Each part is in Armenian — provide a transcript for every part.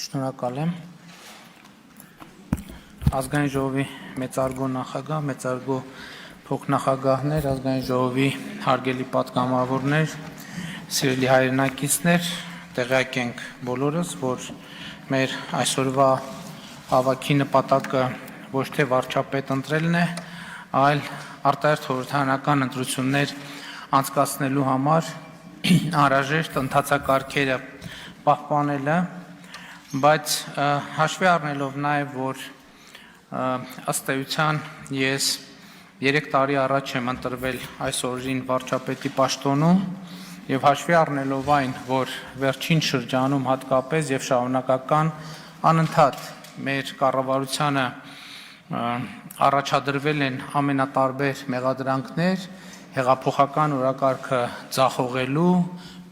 Շնորհակալ եմ ազգային ժողովի մեծարգո նախագահ, մեծարգո փոխնախագահներ, ազգային ժողովի հարգելի պատգամավորներ, սիրելի հայրենակիցներ, տեղյակ ենք բոլորս, որ մեր այսօրվա հավաքի նպատակը ոչ թե վարչապետ ընտրելն է, այլ արտահերթ խորհրդարանական ընտրություններ անցկացնելու համար անհրաժեշտ ընթացակարգերը պահպանելը, բայց հաշվի առնելով նաև, որ ըստ էության ես 3 տարի առաջ եմ ընտրվել այս օրերին վարչապետի պաշտոնում եւ հաշվի առնելով այն, որ վերջին շրջանում հատկապես եւ շարունակական անընդհատ մեր կառավարությանը առաջադրվել են ամենատարբեր մեղադրանքներ, հեղափոխական օրակարգը ձախողելու,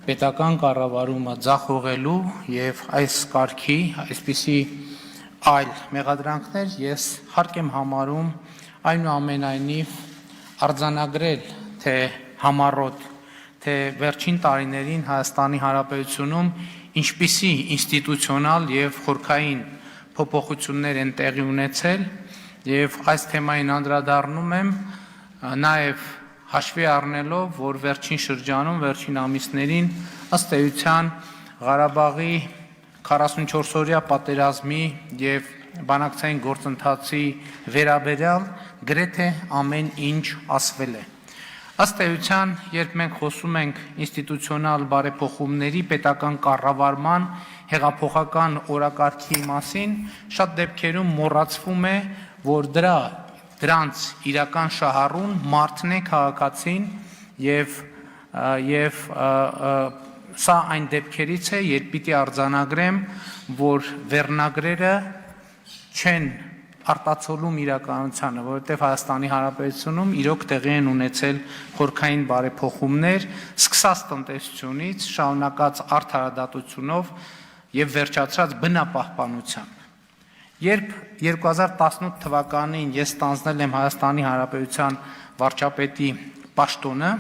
պետական կառավարումը ձախողելու եւ այս կարգի, այսպիսի այլ մեղադրանքներ ես հարկ եմ համարում այնուամենայնիվ արձանագրել, թե համառոտ, թե վերջին տարիներին Հայաստանի Հանրապետությունում ինչպիսի ինստիտուցիոնալ եւ խորքային փոփոխություններ են տեղի ունեցել եւ այս թեմային անդրադառնում եմ նաեւ հաշվի առնելով, որ վերջին շրջանում, վերջին ամիսներին ըստ էության Ղարաբաղի 44-օրյա պատերազմի եւ բանակցային գործընթացի վերաբերյալ գրեթե ամեն ինչ ասվել է։ Ըստ էության, երբ մենք խոսում ենք ինստիտուցիոնալ բարեփոխումների, պետական կառավարման, հեղափոխական օրակարգի մասին, շատ դեպքերում մոռացվում է, որ դրանց իրական շահառուն մարդն է, քաղաքացին եւ սա այն դեպքերից է, երբ պիտի արձանագրեմ, որ վերնագրերը չեն արտացոլում իրականությանը, որովհետև Հայաստանի Հանրապետությունում իրոք տեղի են ունեցել խորքային բարեփոխումներ, սկսած տնտեսությունից, շարունակած արդարադատությունով եւ վերջացած բնապահպանությամբ։ Երբ 2018 թվականին ես ստանձնել եմ Հայաստանի Հանրապետության վարչապետի պաշտոնը,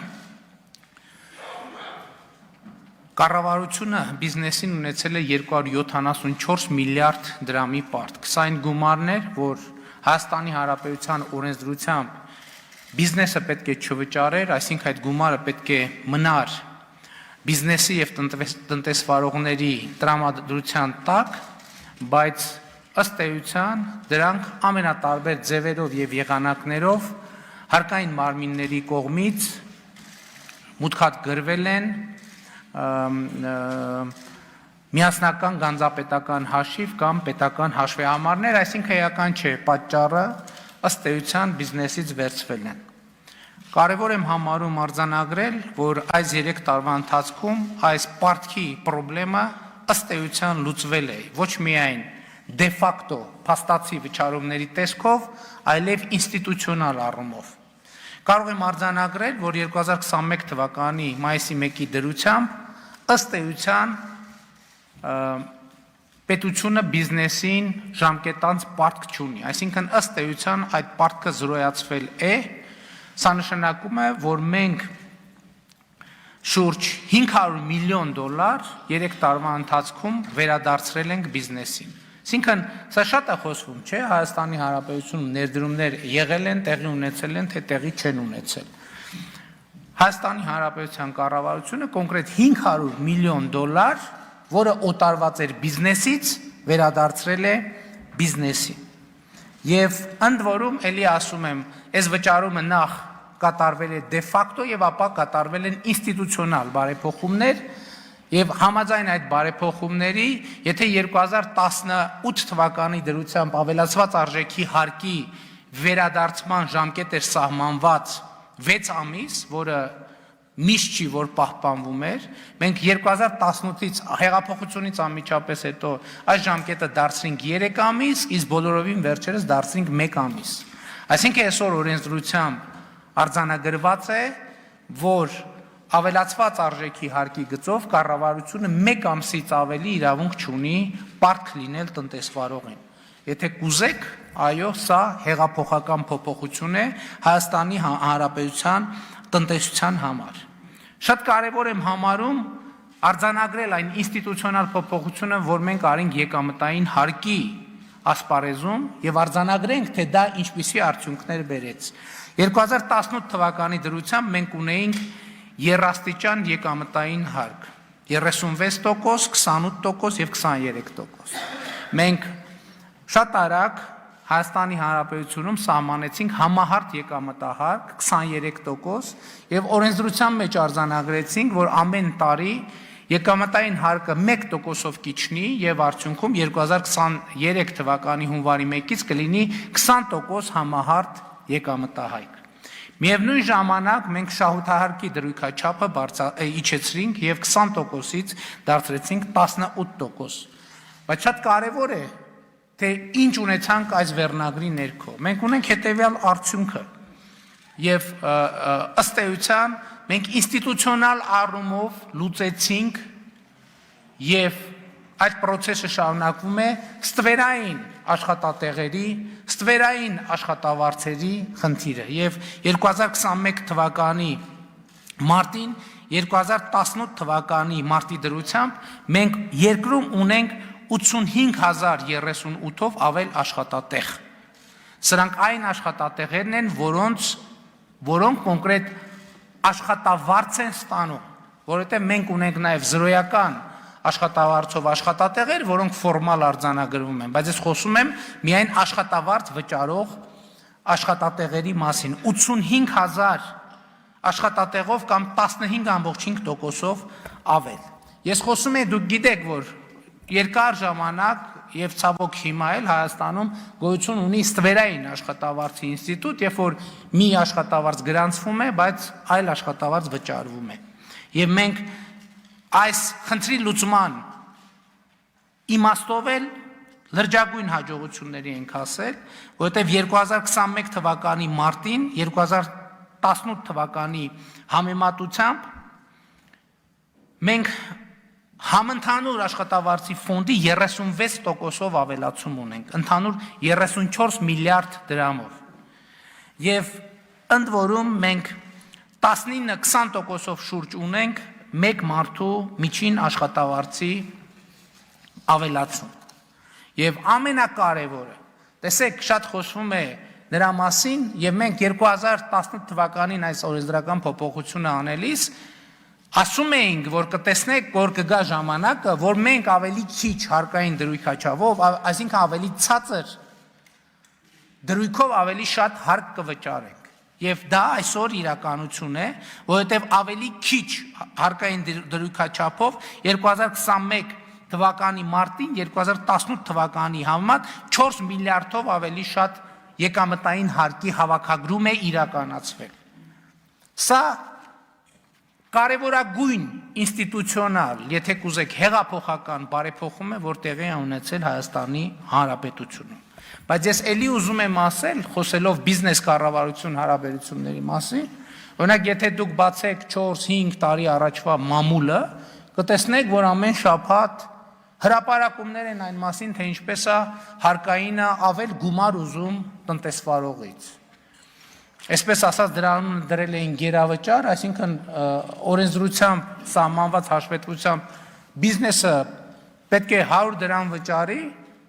կառավարությունը բիզնեսին ունեցել է 274 միլիարդ դրամի պարտք։ Սա այն գումարներ, որ Հայաստանի Հանրապետության օրենսդրությամբ բիզնեսը պետք է չվճարեր, այսինքն այդ գումարը պետք է մնար բիզնեսի եւ տնտեսվարողների տրամադրության տակ, բայց ըստ էության դրանք ամենատարբեր ձևերով եւ եղանակներով հարկային մարմինների կողմից մուտքած գրվել են միասնական գանձապետական հաշիվ կամ պետական հաշվեհամարներ, այսինքն էական չէ, պատճառը ըստ էության բիզնեսից վերցվել են։ Կարևոր եմ համարում արձանագրել, որ այս 3 տարվա ընթացքում այս պարտքի խնդրը ըստ էության լուծվել է, ոչ միայն դե ֆակտո փաստացի վճարումների տեսքով, այլև ինստիտուցիոնալ առումով։ Կարող եմ արձանագրել, որ 2021 թվականի մայիսի 1-ի դրությամբ ըստ էության պետությունը բիզնեսին ժամկետանց պարտք չունի, այսինքն ըստ էության այդ պարտքը զրոյացվել է, սա նշանակում է, որ մենք շուրջ $500 միլիոն 3 տարվա ընթացքում վերադարձրել ենք բիզնեսին։ Այսինքն, սա շատ է խոսվում, չէ, Հայաստանի Հանրապետությունում ներդրումներ եղել են, տեղի ունեցել են, թե տեղի չեն ունեցել։ Հայաստանի Հանրապետության կառավարությունը կոնկրետ $500 միլիոն, որը օտարված էր բիզնեսից, վերադարձրել է բիզնեսին։ Եվ ընդ որում, ելի ասում եմ, այս վճարումը նախ կատարվել է դե ֆակտո եւ ապա կատարվել են ինստիտուցիոնալ բարեփոխումներ եւ համաձայն այդ բարեփոխումների, եթե 2018 թվականի դրությամբ ավելացված արժեքի հարկի վերադարձման ժամկետ էր սահմանված 6 ամիս, որը միշտ չի, որ պահպանվում էր, մենք 2018-ից հեղափոխությունից անմիջապես հետո այս ժամկետը դարձրինք 3 ամիս, իսկ բոլորովին վերջերս դարձրինք 1 ամիս։ Այսինքն այսօր օրենսդրությամբ արձանագրված է, որ ավելացված արժեքի հարկի գծով կառավարությունը 1 ամսից ավելի իրավունք չունի պարտք լինել տնտեսվարողին։ Եթե կուզեք, այո, սա հեղափոխական փոփոխություն է Հայաստանի Հանրապետության տնտեսության համար։ Շատ կարևոր եմ համարում արձանագրել այն ինստիտուցիոնալ փոփոխությունը, որ մենք արինք եկամտային հարկի ասպարեզում եւ արձանագրենք, թե դա ինչպիսի արդյունքներ բերեց։ 2018 թվականի դրությամբ մենք ունեինք երաստիճան եկամտային հարկ 36%, 28% եւ 23%։ Մենք շատ արագ Հայաստանի Հանրապետությունում սահմանեցինք համահարթ եկամտահարկ 23% եւ օրենսդրության մեջ արձանագրեցինք, որ ամեն տարի եկամտային հարկը 1%-ով կիջնի եւ արդյունքում 2023 թվականի հունվարի 1-ից կլինի 20% համահարթ եկամտահարկ։ Միևնույն ժամանակ մենք շահութահարկի դրույքաչափը իջեցրինք եւ 20%-ից դարձրեցինք 18%։ Բայց շատ կարեւոր է, թե ինչ ունեցանք այս վերնագրի ներքո։ Մենք ունենք հետեւյալ արդյունքը եւ ըստ էության մենք ինստիտուցիոնալ առումով լուծեցինք եւ այդ process-ը շարունակվում է ստվերային աշխատատեղերի, ստվերային աշխատավարձերի խնդիրը եւ 2021 թվականի մարտին 2018 թվականի մարտի դրությամբ մենք երկրում ունենք 85,038-ով ավել աշխատատեղ։ Սրանք այն աշխատատեղերն են, որոնք կոնկրետ աշխատավարձ են ստանում, որովհետև մենք ունենք նաև զրոյական աշխատավարձով աշխատատեղեր, որոնք ֆորմալ արձանագրվում են, բայց ես խոսում եմ միայն աշխատավարձ վճարող աշխատատեղերի մասին, 85,000 աշխատատեղով կամ 15.5%-ով ավել։ Ես խոսում եմ, դուք գիտեք, որ երկար ժամանակ եւ ցավոք հիմա էլ Հայաստանում գոյություն ունի ստվերային աշխատավարձի ինստիտուտ, երբ որ մի աշխատավարձ գրանցվում է, բայց այլ աշխատավարձ վճարվում է։ Եվ մենք այս խնդրի լուծման իմաստով էլ լրջագույն հաջողությունների ենք հասել, որովհետեւ 2021 թվականի մարտին 2018 թվականի համեմատությամբ մենք համընդհանուր աշխատավարձի ֆոնդի 36%-ով ավելացում ունենք, ընդհանուր 34 միլիարդ դրամով։ Եվ ընդ որում մենք 19-20%-ով շուրջ ունենք մեկ մարդու միջին աշխատավարձի ավելացում։ Եվ ամենակարևորը, տեսեք, շատ խոսվում է նրա մասին, եւ մենք 2018 թվականին այս օրենսդրական փոփոխությունը անելիս ասում էինք, որ կտեսնեք, որ կգա ժամանակը, որ մենք ավելի քիչ հարկային դրույքաչափով, այսինքն ավելի ցածր դրույքով ավելի շատ հարկ կվճարենք։ Եվ դա այսօր իրականություն է, որովհետև ավելի քիչ հարկային դրույքաչափով 2021 թվականի մարտին 2018 թվականի համեմատ 4 միլիարդով ավելի շատ եկամտային հարկի հավաքագրում է իրականացվել։ Սա կարևորագույն ինստիտուցիոնալ, եթե կուզեք հեղափոխական բարեփոխում է, որ տեղի է ունեցել Հայաստանի Հանրապետությունում։ Բայց ես ելի ուզում եմ ասել, խոսելով բիզնես կառավարություն հարաբերությունների մասին, օրինակ եթե դուք բացեք 4-5 տարի առաջվա մամուլը, կտեսնեք, որ ամեն շաբաթ հրապարակումներ են այն մասին, թե ինչպես է հարկայինը ավել գումար ուզում տնտեսվարողից։ Այսպես ասած դրանում դրել էին գերավճար, այսինքն օրենսդրությամբ սահմանված հաշվետվությամբ բիզնեսը պետք է 100 դրամ վճարի,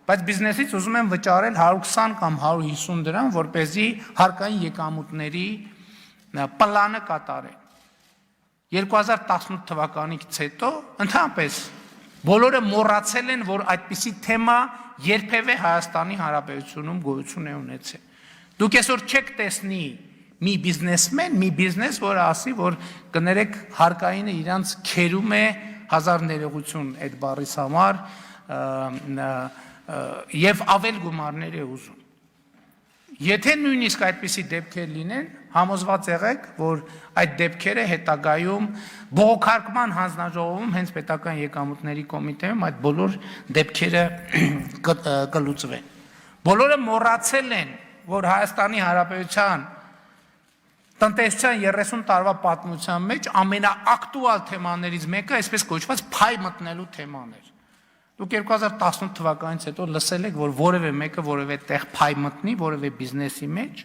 բայց բիզնեսից ուզում են վճարել 120 կամ 150 դրամ, որպեսզի հարկային եկամուտների պլանը կատարեն։ 2018 թվականից հետո ընդհանրապես բոլորը մոռացել են, որ այդպիսի թեմա երբևէ Հայաստանի Հանրապետությունում գոյություն է ունեցել։ Դուք այսօր չեք տեսնի մի բիզնեսմեն, մի բիզնես, որը ասի, որ կներեք հարկայինը իրանց քերում է հազար ներողություն այդ բառից համար եւ ավել գումարներ է ուզում։ Եթե նույնիսկ այդպիսի դեպքեր լինեն, համոզված եղեք, որ այդ դեպքերը հետագայում բողոքարկման հանձնաժողովում հենց պետական եկամուտների կոմիտեում այդ բոլոր դեպքերը կլուծվեն։ Բոլորը մոռացել են, որ Հայաստանի Հանրապետության տնտեսության 30 տարվա պատմության մեջ ամենաակտուալ թեմաներից մեկը այսպես կոչված փայ մտնելու թեման էր։ Դուք 2018 թվականից հետո լսել եք, որ որևէ մեկը որևէ տեղ փայ մտնի, որևէ բիզնեսի մեջ,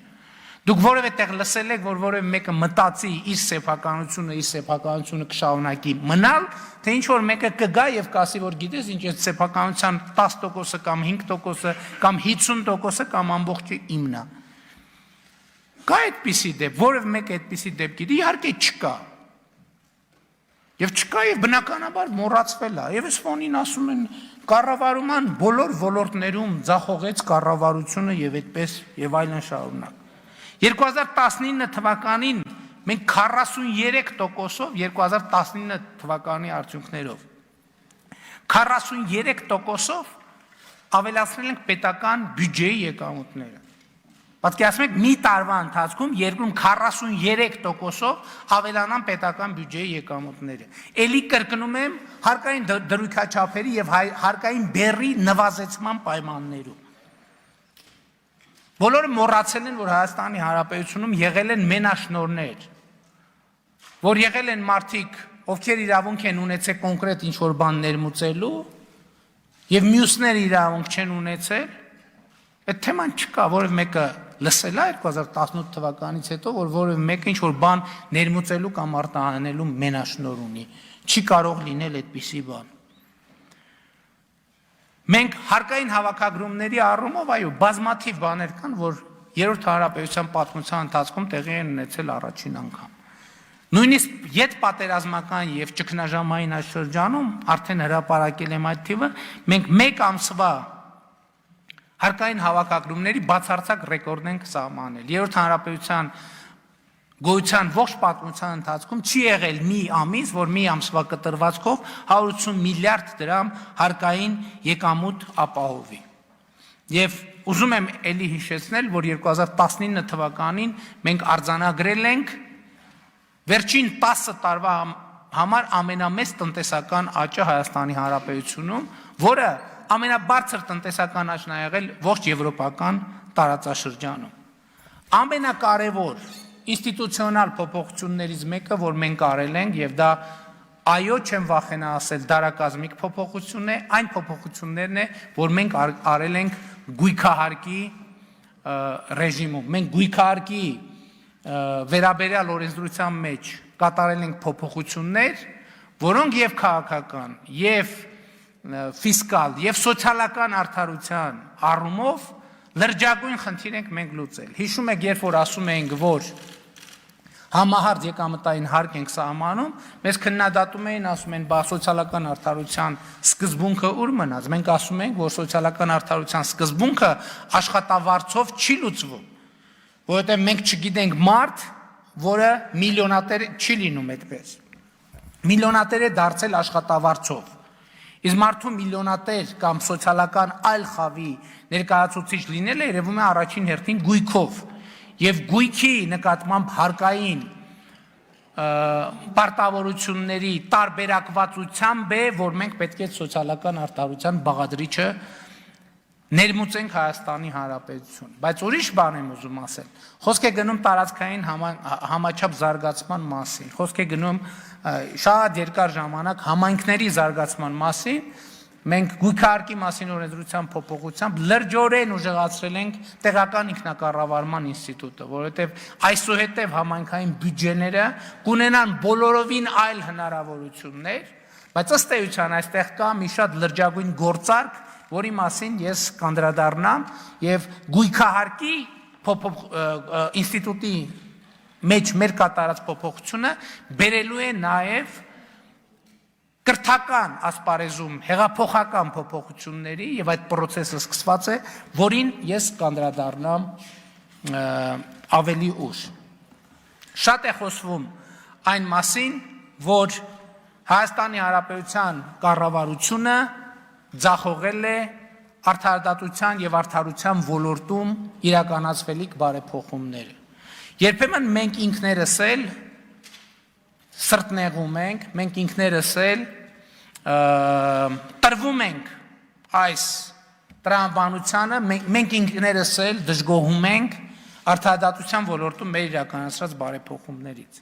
Դուք որևէ տեղ լսել եք, որ որևէ մեկը մտածի իր սեփականությունը կշարունակի մնալ, թե ինչ որ մեկը կգա եւ կասի, որ գիտես, ինչ այդ սեփականության 10% կամ 5% կամ 50% կամ ամբողջը իմն է։ Կա այդպիսի դեպք, որևէ մեկը այդպիսի դեպք գիտի, իհարկե չկա։ Եվ չկա եւ բնականաբար մոռացվել է։ Եվ այս ֆոնին ասում են կառավարման բոլոր ոլորտներում ձախողեց կառավարությունը եւ այդպես եւ այլն շարունակ։ 2019 թվականին մենք 43%-ով 2019 թվականի արդյունքներով 43%-ով ավելացրել ենք պետական բյուջեի եկամուտները։ Պատկերացնում եք մի տարվա ընթացքում երկրում 43%-ով ավելանան պետական բյուջեի եկամուտները։ Էլի կրկնում եմ հարկային դրույքաչափերի եւ հարկային բեռի նվազեցման պայմաններում։ Բոլորը մոռացել են, որ Հայաստանի Հանրապետությունում եղել են մենաշնորհներ, որ եղել են մարդիկ, ովքեր իրավունք են ունեցել կոնկրետ ինչ-որ բան ներմուծելու, եւ մյուսները իրավունք չեն ունեցել, այդ թեման չկա, որևէ մեկը լսել է 2018 թվականից հետո, որ որևէ մեկը ինչ-որ բան ներմուծելու կամ արտահանելու մենաշնորհ ունի, չի կարող լինել այդպիսի բան։ Մենք հարկային հավաքագրումների առումով, այո, բազմաթիվ բաներ կան, որ երրորդ հանրապետության պատմության ընթացքում տեղի են ունեցել առաջին անգամ։ Նույնիսկ յետպատերազմական եւ ճգնաժամային այս շրջանում արդեն հրապարակել եմ այդ թիվը, մենք մեկ ամսվա հարկային հավաքագրումների բացարձակ ռեկորդ ենք սահմանել։ Երրորդ հանրապետության գոյության ողջ պատմության ընթացքում չի եղել մի ամիս, որ մի ամսվա կտրվածքով 180 միլիարդ դրամ հարկային եկամուտ ապահովի։ Եվ ուզում եմ էլի հիշեցնել, որ 2019 թվականին մենք արձանագրել ենք վերջին 10 տարվա համար ամենամեծ տնտեսական աճը Հայաստանի Հանրապետությունում, որը ամենաբարձր տնտեսական աճն է եղել ողջ եվրոպական տարածաշրջանում։ Ամենակարևոր ինստիտուցիոնալ փոփոխություններից մեկը, որ մենք արել ենք, եւ դա այո չեմ վախենա ասել, դարակազմիկ փոփոխություն է, այն փոփոխություններն է, որ մենք արել ենք գույքահարկի ռեժիմում։ Մենք գույքահարկի վերաբերյալ օրենսդրության մեջ կատարել ենք փոփոխություններ, որոնք եւ քաղաքական, եւ ֆիսկալ, եւ սոցիալական արդարության առումով լրջագույն խնդիր ենք մենք լուծել։ Հիշում եք, երբ որ ասում էինք, որ համահարց եկամտային հարկ ենք սահմանում, մեզ քննադատում էին, ասում են, բա սոցիալական արդարության սկզբունքը ուր մնաց։ Մենք ասում ենք, որ սոցիալական արդարության սկզբունքը աշխատավարձով չի լուծվում, որովհետև մենք չգիտենք մարդ, որը միլիոնատեր չի լինում այդպես։ Միլիոնատեր է դարձել աշխատավարձով։ Իսկ մարդու միլիոնատեր կամ սոցիալական այլ խավի ներկայացուցիչ լինելը երևում է առաջին հերթին գույքով եւ գույքի նկատմամբ հարկային պարտավորությունների տարբերակվածությամբ է, որ մենք պետք է սոցիալական արդարության բաղադրիչը ներմուծենք Հայաստանի Հանրապետություն։ Բայց ուրիշ բան եմ ուզում ասել։ Խոսք է գնում տարածքային համաչափ զարգացման մասին։ Խոսք է գնում շատ երկար ժամանակ համայնքների զարգացման մասին։ Մենք գույքահարկի մասին օրենսդրության փոփոխությամբ լրջորեն ուժեղացրել ենք տեղական ինքնակառավարման ինստիտուտը, որովհետև այսուհետև համայնքային բյուջեները կունենան բոլորովին այլ հնարավորություններ, բայց ըստ էության այստեղ կա մի շատ լրջագույն գործարք, որի մասին ես կանդրադառնամ եւ գույքահարկի ինստիտուտի մեջ մեր կատարած փոփոխությունը բերելու է նաեւ կրթական ասպարեզում հեղափոխական փոփոխությունների եւ այդ process-ը սկսված է, որին ես կանդրադառնամ ավելի ուշ։ Շատ է խոսվում այն մասին, որ Հայաստանի Հանրապետության կառավարությունը ձախողել է արդարադատության եւ արդարության ոլորտում իրականացվելիք բարեփոխումները։ Երբեմն մենք ինքներս էլ սրտնեղում ենք, մենք ինքներս էլ տրվում ենք այս տրամաբանությանը, մենք ինքներս էլ դժգոհում ենք արդարադատության ոլորտում մեր իրականացրած բարեփոխումներից։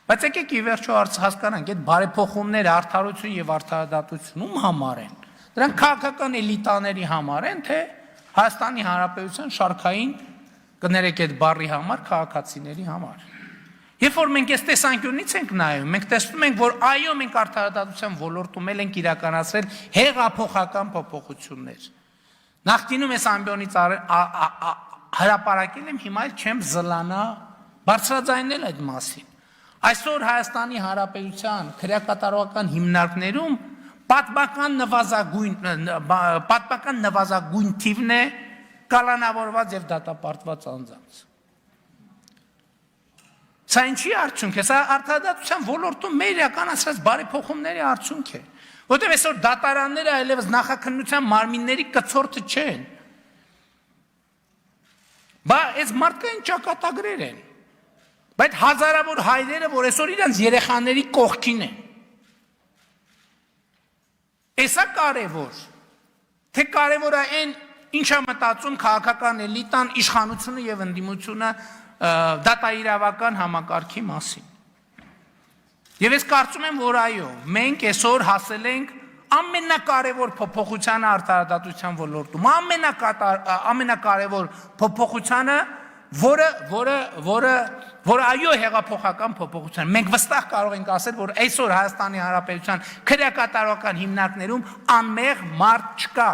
Բայց եկեք ի վերջո հասկանանք, այդ բարեփոխումները արդարություն եւ արդարադատություն ում համար են։ Դրանք քաղաքական էլիտաների համար են, թե Հայաստանի Հանրապետության շարքային կներեք այդ բառի համար, քաղաքացիների համար։ Երբ որ մենք այս տեսանկյունից ենք նայում, մենք տեսնում ենք, որ այո, մենք արդարադատության ոլորտում ենք իրականացրել հեղափոխական փոփոխություններ։ Նախկինում այս ամբիոնից հրապարակել եմ, հիմա էլ չեմ զլանա բարձրաձայնել այդ մասին։ Այսօր Հայաստանի Հանրապետության քրեակատարողական հիմնարկներում պատմական նվազագույն թիվն է կալանավորված եւ դատապարտված անձանց։ Սա ինչի արդյունք է, սա արդարադատության ոլորտում մեր իրականացրած բարեփոխումների արդյունք է, որտեղ այսօր դատարանները այլևս նախաքննության մարմինների կցորդը չեն։ Բա այս մարդկային ճակատագրեր են, բայց հազարավոր հայրերը, որ այսօր իրենց երեխաների կողքին են։ Էսա կարևոր, թե կարևոր է այն, ինչա մտածում քաղաքական էլիտան, իշխանությունը եւ ընդդիմությունը դատաիրավական համակարգի մասին։ Եվ ես կարծում եմ, որ այո, մենք այսօր հասել ենք ամենակարևոր փոփոխությանը արդարադատության ոլորտում, ամենակարևոր փոփոխությանը, որը այո հեղափոխական փոփոխության։ Մենք վստահ կարող ենք ասել, որ այսօր Հայաստանի Հանրապետության քրեակատարողական հիմնարկներում անմեղ մարդ չկա։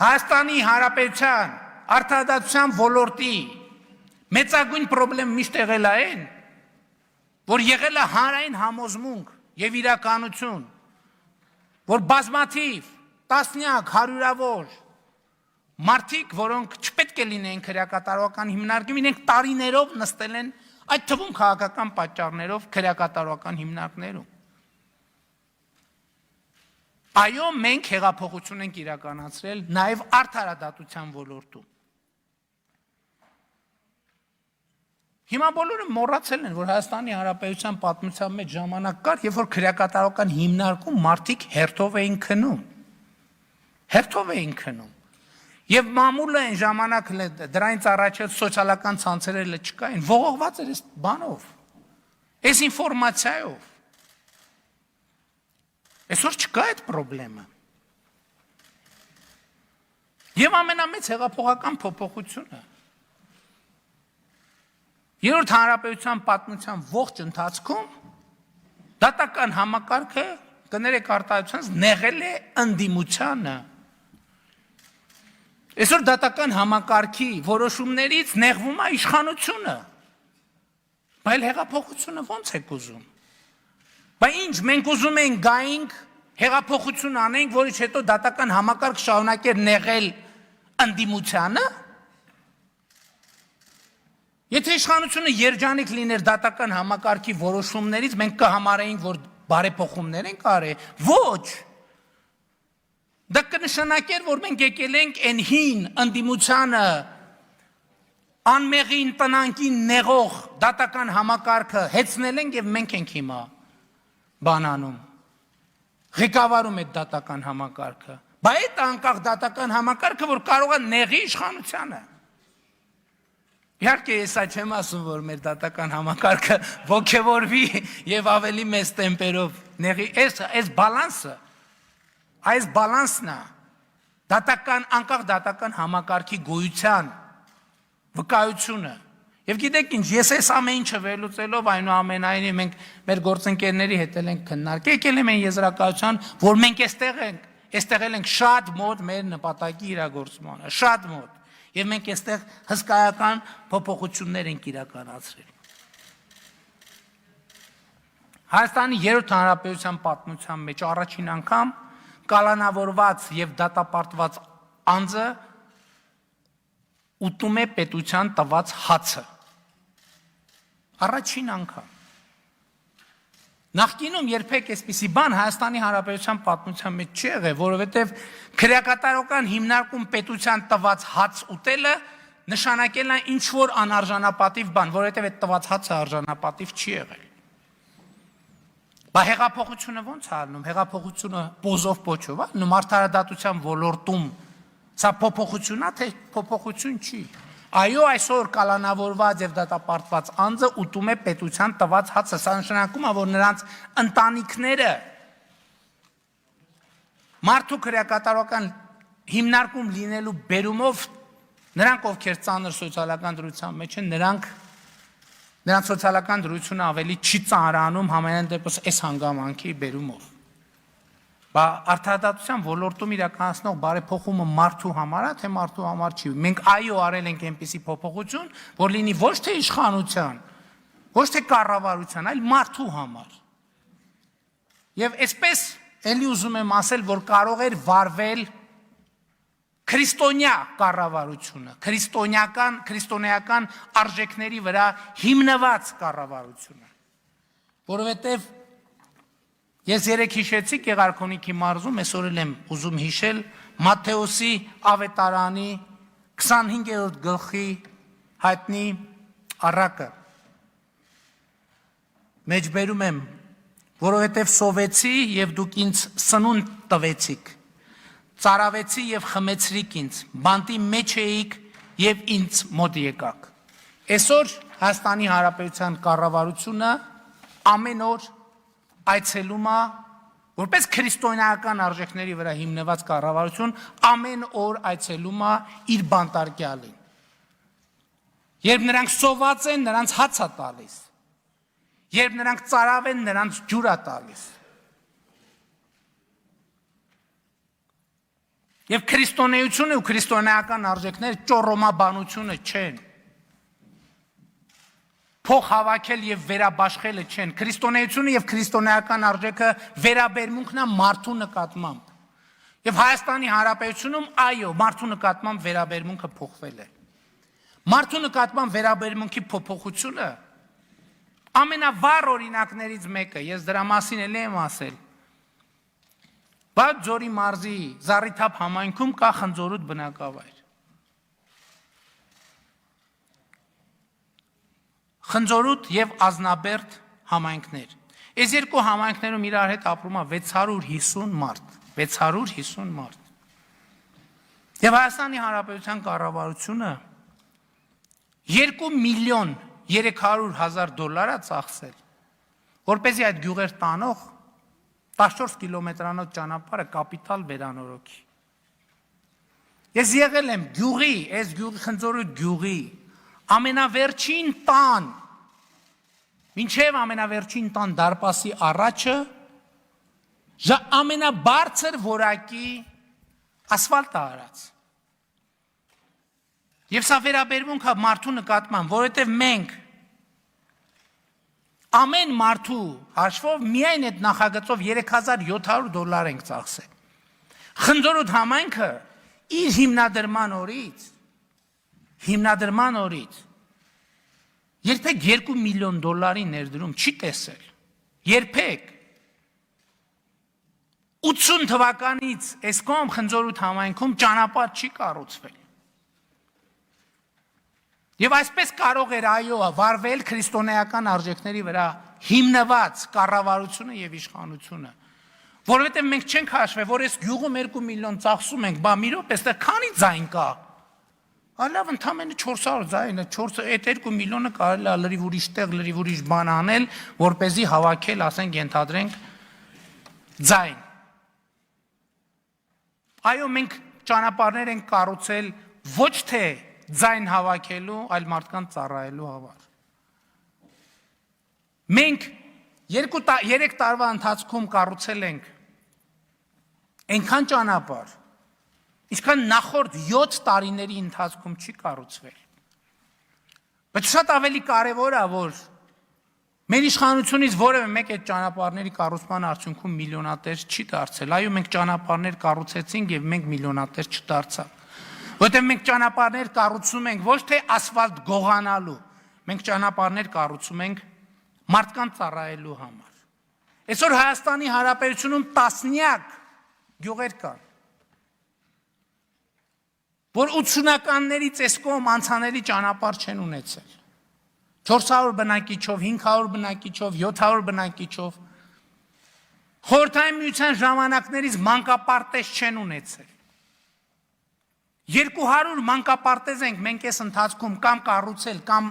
Հայաստանի Հանրապետության արդարադատության ոլորտի մեծագույն խնդիրը միշտ եղել է այն, որ եղել է հանրային համոզմունք եւ իրականություն, որ բազմաթիվ, տասնյակ, հարյուրավոր մարդիկ, որոնք չպետք է լինեին քրեակատարողական հիմնարկում, իրենք տարիներով նստել են, այդ թվում քաղաքական պատճառներով քրեակատարողական հիմնարկներում։ Այո, մենք հեղափոխություն ենք իրականացրել նաեւ արդարադատության ոլորտում։ Հիմա բոլորը մոռացել են, որ Հայաստանի Հանրապետության պատմության մեջ ժամանակ կար, երբ որ քրեակատարողական հիմնարկում մարդիկ հերթով էին քնում։ Հերթով էին քնում։ Եվ մամուլը այն ժամանակ դրանից առաջ սոցիալական ցանցերը չկային, ողողված էր այս բանով, այս ինֆորմացիայով։ Այսօր չկա այդ խնդրը։ Եվ ամենամեծ հեղափոխական փոփոխությունը Երրորդ հանրապետության պատմության ողջ ընթացքում դատական համակարգը կներեք արտահայտությունից նեղել է ընդդիմությանը։ Այսօր դատական համակարգի որոշումներից նեղվում է իշխանությունը։ Բայց հեղափոխությունը ո՞նց է ուզում։ Բայց ինչ մենք ուզում ենք գայինք հեղափոխություն անենք, որից հետո դատական համակարգ շարունակեր նեղել ընդդիմությանը։ Եթե իշխանությունը երջանիկ լիներ դատական համակարգի որոշումներից, մենք կհամարեինք, որ բարեփոխումներ են արել։ Ոչ։ Դա կնշանակեր, որ մենք եկել ենք այն հին ընդդիմությանը անմեղին տնանքին նեղող դատական համակարգը հեծնել ենք եւ մենք ենք հիմա բանանում։ Ղեկավարում այդ դատական համակարգը։ Բայց այդ անկախ դատական համակարգը, որ կարող է նեղի իշխանությանը։ Իհարկե ես չեմ ասում, որ մեր դատական համակարգը ոգևորվի եւ ավելի մեծ տեմպերով նեղի, այս բալանսն է դատական անկախ դատական համակարգի գոյության վկայությունը։ Եվ գիտեք ինչ, ես այս ամեն ինչը վերլուծելով այնուամենայնիվ մենք մեր գործընկերների հետ ենք քննարկել, եկել եմ այն եզրակացության, որ մենք այստեղ ենք շատ մոտ մեր նպատակի իրագործմանը, շատ մոտ։ Եվ մենք այստեղ հսկայական փոփոխություններ ենք իրականացրել։ Հայաստանի երրորդ հանրապետության պատմության մեջ առաջին անգամ կալանավորված եւ դատապարտված անձը ուտում է պետության տված հացը։ Առաջին անգամ։ Նախկինում երբեք այսպիսի բան Հայաստանի Հանրապետության պատմության մեջ չի եղել, որովհետև քրեակատարողական հիմնարկում պետության տված հաց ուտելը նշանակել է ինչ-որ անարժանապատիվ բան, որովհետև այդ տված հացը արժանապատիվ չի եղել։ Բա հեղափոխությունը ո՞նց է անում։ Հեղափոխությունը պոզով պոչով, արդարադատության ոլորտում սա փոփոխություն է, թե փոփոխություն չի։ Այո, այսօր կալանավորված եւ դատապարտված անձը ուտում է պետության տված հացը, սա նշանակում է, որ նրանց ընտանիքները մարդու քրեակատարողական հիմնարկում լինելու բերումով Նրանք, ովքեր ծանր սոցիալական դրության մեջ են, նրանց սոցիալական դրությունը ավելի չի ծանրանում համենայն դեպս այս հանգամանքի բերումով։ Բա արդարադատության ոլորտում իրականացնող բարեփոխումը մարդու համար է, թե մարդու համար չի։ Մենք այո արել ենք այնպիսի փոփոխություն, որ լինի ոչ թե իշխանության, ոչ թե կառավարության, այլ մարդու համար։ Եվ այսպես էլի ուզում եմ ասել, որ կարող էր վարվել քրիստոնյա կառավարությունը, քրիստոնեական արժեքների վրա հիմնված կառավարությունը, որովհետև ես երեք հիշեցի Գեղարքունիքի մարզում, այսօր էլ եմ ուզում հիշել Մատթեոսի ավետարանի 25-րդ գլխի հայտնի առակը։ Մեջբերում եմ, որովհետև սովեցի եւ դուք ինձ սնունդ տվեցիք, ծարավեցի եւ խմեցրիք ինձ, բանտի մեջ էիք եւ ինձ մոտ եկաք։ Այսօր Հայաստանի Հանրապետության կառավարությունը ամեն օր այցելում է, որպես քրիստոնեական արժեքների վրա հիմնված կառավարություն, ամեն օր այցելում է իր բանտարկյալին։ Երբ նրանք սոված են, նրանց հաց է տալիս։ Երբ նրանք ծարավ են, նրանց ջուր է տալիս։ Եվ քրիստոնեությունը ու քրիստոնեական արժեքները ճոռոմաբանությունը չեն։ Փող հավաքել եւ վերաբաշխելը չեն։ Քրիստոնեությունը եւ քրիստոնեական արժեքը վերաբերմունքն է մարդու նկատմամբ։ Եվ Հայաստանի Հանրապետությունում այո, մարդու նկատմամբ վերաբերմունքը փոխվել է։ Մարդու նկատմամբ վերաբերմունքի փոփոխությունը ամենավառ օրինակներից մեկը, ես դրա մասին էլ եմ ասել։ Բաղձորի մարզի Զառիթափ համայնքում կա Խնձորուտ բնակավայր։ Խնձորուտ եւ Ազնաբերդ համայնքներ։ Այս երկու համայնքներում իրար հետ ապրում է 650 մարդ, 650 մարդ։ Եվ Հայաստանի Հանրապետության կառավարությունը 2 միլիոն 300,000 դոլար է ծախսել, որպեսզի այդ գյուղեր տանող 14 կիլոմետրանոց ճանապարհը կապիտալ վերանորոգի։ Ես եղել եմ գյուղի, այս գյուղի Խնձորուտ գյուղի ամենավերջին տան, մինչև ամենավերջին տան դարպասի առաջը ամենաբարձր որակի ասֆալտ է արած։ Եվ սա վերաբերմունք է մարդու նկատմամբ, որովհետև մենք ամեն մարդու հաշվով միայն այդ նախագծով 3700 դոլար ենք ծախսել։ Խնձորուտ համայնքը իր հիմնադրման օրից երբեք 2 միլիոն դոլարի ներդրում չի տեսել։ Երբեք։ 80 թվականից այս կողմ Խնձորուտ համայնքում ճանապարհ չի կառուցվել։ Եվ այսպես կարող էր այո վարվել քրիստոնեական արժեքների վրա հիմնված կառավարությունը եւ իշխանությունը, որովհետեւ մենք չենք հաշվել, որ այս գյուղում 2 միլիոն ծախսում ենք, բա մի րոպե, այստեղ քանի ձայն կա։ Լավ, ընդամենը 400 ձայնը, այդ 2 միլիոնը կարելի է լրիվ ուրիշ տեղ, լրիվ ուրիշ բան անել, որպեսզի հավաքել, ասենք, ենթադրենք ձայն։ Այո, մենք ճանապարհներ ենք կառուցել ոչ թե ձայն հավաքելու, այլ մարդկանց ծառայելու համար։ Մենք 3 տարվա ընթացքում կառուցել ենք այնքան ճանապարհ, ինչքան նախորդ 7 տարիների ընթացքում չի կառուցվել։ Բայց շատ ավելի կարևոր է, որ մեր իշխանությունից որևէ մեկ այդ ճանապարհների կառուցման արդյունքում միլիոնատեր չի դարձել։ Այո, մենք ճանապարհներ կառուցեցինք եւ մենք միլիոնատեր չդարձանք։ Որտեղ մենք ճանապարհներ կառուցում ենք ոչ թե ասֆալտ գողանալու, մենք ճանապարհներ կառուցում ենք մարդկանց ծառայելու համար։ Այսօր Հայաստանի Հանրապետությունում տասնյակ գյուղեր կան, որ 80-ականներից այս կողմ անցանելի ճանապարհ չեն ունեցել։ 400 բնակիչով, 500 բնակիչով, 700 բնակիչով Խորհրդային Միության ժամանակներից մանկապարտեզ չեն ունեցել։ 200 մանկապարտեզ ենք մենք այս ընթացքում կամ կառուցել, կամ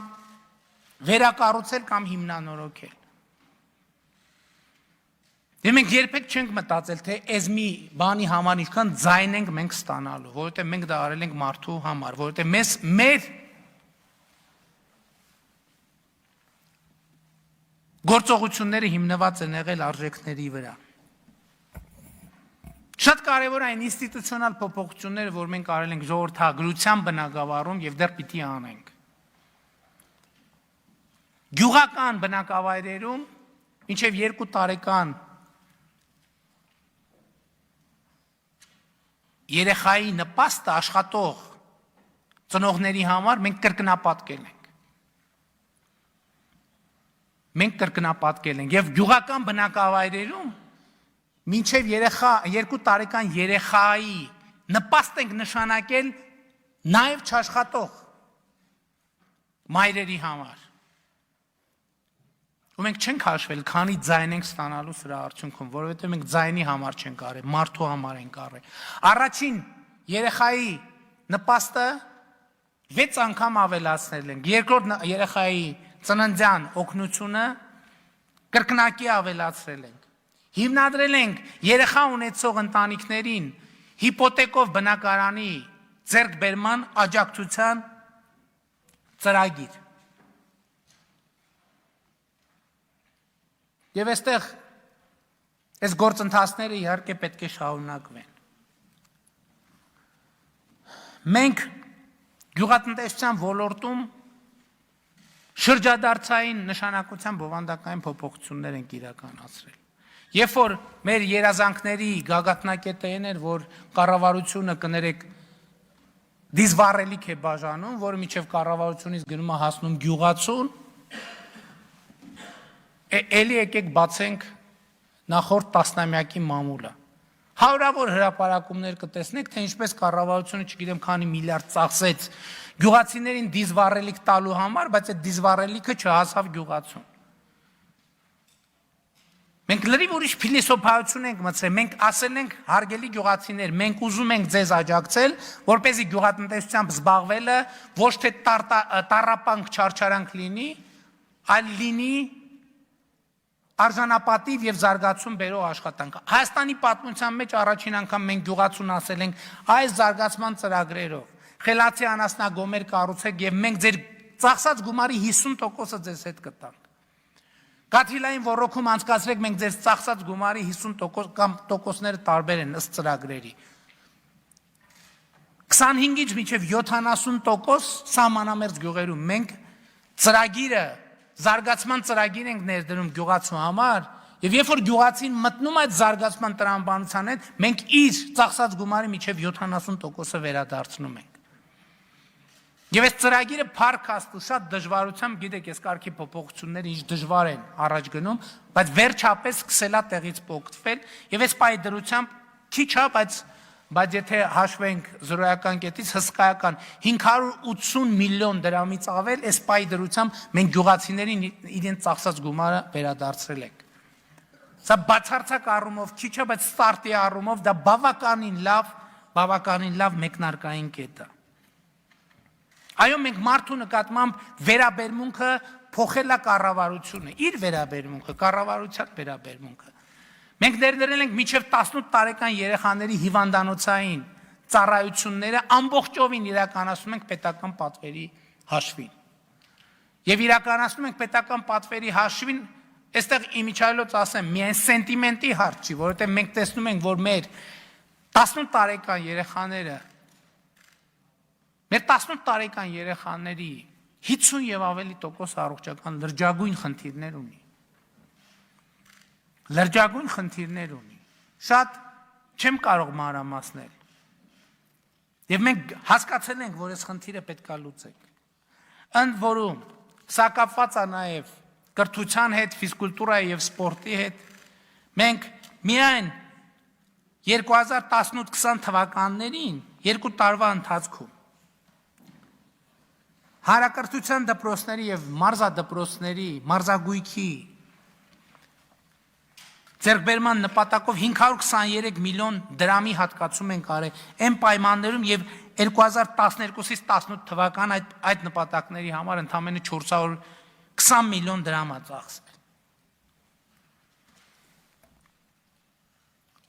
վերակառուցել, կամ հիմնանորոգել։ Եվ մենք երբեք չենք մտածել, թե այս մի բանի համար ինչքան ձայն ենք մենք ստանալու, որովհետև մենք դա արել ենք մարդու համար, որովհետև մեր գործողությունները հիմնված են եղել արժեքների վրա։ Շատ կարևոր այն ինստիտուցիոնալ փոփոխությունները, որ մենք արել ենք ժողովրդագրության բնագավառում եւ դեռ պիտի անենք։ Գյուղական բնակավայրերում մինչև 2 տարեկան երեխայի նպաստը աշխատող ծնողների համար մենք կրկնապատկել ենք։ Եվ գյուղական բնակավայրերում մինչև 2 տարեկան երեխայի նպաստ ենք նշանակել նաև չաշխատող մայրերի համար։ Ու մենք չենք հաշվել, քանի ձայն ենք ստանալու սրա արդյունքում, որովհետև մենք ձայնի համար չենք արել, մարդու համար ենք արել։ Առաջին երեխայի նպաստը 6 անգամ ավելացնել ենք, երկրորդ երեխայի ծննդյան օգնությունը կրկնակի ավելացրել ենք։ Հիմնադրել ենք երեխա ունեցող ընտանիքներին հիպոթեկով բնակարանի ձեռքբերման աջակցության ծրագիր։ Եվ այստեղ այս գործընթացները իհարկե պետք է շարունակվեն։ Մենք գյուղատնտեսության ոլորտում շրջադարձային նշանակության բովանդակային փոփոխություններ ենք իրականացրել։ Երբ որ մեր երազանքների գագաթնակետը այն էր, որ կառավարությունը կներեք դիզվառելիք է բաժանում, որը մինչև կառավարությունից գնում է հասնում գյուղացուն, էլի եկեք բացենք նախորդ տասնամյակի մամուլը։ Հարյուրավոր հրապարակումներ կտեսնեք, թե ինչպես կառավարությունը չգիտեմ քանի միլիարդ ծախսեց գյուղացիներին դիզվառելիք տալու համար, բայց այդ դիզվառելիքը չհասավ գյուղացուն։ Մենք լրիվ ուրիշ փիլիսոփայություն ենք մտցրել, մենք ասել ենք հարգելի գյուղացիներ, մենք ուզում ենք ձեզ աջակցել, որպեսզի գյուղատնտեսությամբ զբաղվելը ոչ թե տառապանք չարչարանք լինի, այլ լինի արժանապատիվ եւ զարգացում բերող աշխատանք։ Հայաստանի պատմության մեջ առաջին անգամ մենք գյուղացուն ասել ենք այս զարգացման ծրագրերով խելացի անասնագոմեր կառուցեք եւ մենք ձեր ծախսած գումարի 50%-ը ձեզ հետ կտանք։ Կաթիլային ոռոգում անցկացրեք, մենք ձեր ծախսած գումարի 50% կամ տոկոսները տարբեր են ըստ ծրագրերի։ 25-ից մինչև 70% սահմանամերձ գյուղերում մենք ծրագիրը զարգացման ծրագիր ենք ներդրում գյուղացու համար, եւ երբ որ գյուղացին մտնում այդ զարգացման տրամաբանության հետ, մենք իր ծախսած գումարի մինչև 70%-ը վերադարձնում ենք։ Եվ այս ծրագիրը փառք Աստծո շատ դժվարությամբ, գիտեք, այս կարգի փոփոխությունները ինչ դժվար են առաջ գնում, բայց վերջապես սկսելա տեղից պոկտվել, եւ այս պայդրությամբ քիչ է, բայց եթե հաշվենք զրոյական կետից հսկայական 580 միլիոն դրամից ավել, այս պայդրությամբ մենք գյուղացիներին իրենց ծախսած գումարը վերադարձրել ենք։ Սա բացարձակ առումով քիչ է, բայց ստարտի առումով դա բավականին լավ մեկնարկային կետ է։ Այո, մենք մարդու նկատմամբ վերաբերմունքը փոխել է կառավարությունը, իր վերաբերմունքը, կառավարության վերաբերմունքը։ Մենք ներդրել ենք մինչև 18 տարեկան երեխաների հիվանդանոցային ծառայությունները ամբողջովին իրականացնում ենք պետական պատվերի հաշվին։ Եվ իրականացնում ենք պետական պատվերի հաշվին, այստեղ իմիջիայլոց ասեմ, միայն սենտիմենտի հարց չի, որովհետև մենք տեսնում ենք, որ մեր 18 տարեկան երեխաների 50 եւ ավելի տոկոս առողջական լրջագույն խնդիրներ ունի։ Լրջագույն խնդիրներ ունի։ Շատ չեմ կարող մանրամասնել։ Եվ մենք հասկացել ենք, որ այս խնդիրը պետք է լուծենք։ Ընդ որում, սա կապված է նաև կրթության հետ, ֆիզկուլտուրայի եւ սպորտի հետ։ Մենք միայն 2018-20 թվականներին 2 տարվա ընթացքում հանրակրթության դպրոցների եւ մարզադպրոցների մարզագույքի ձեռքբերման նպատակով 523 միլիոն դրամի հատկացում ենք արել այն պայմաններում եւ 2012-ից 18 թվական այդ նպատակների համար ընդամենը 420 միլիոն դրամ է ծախսվել։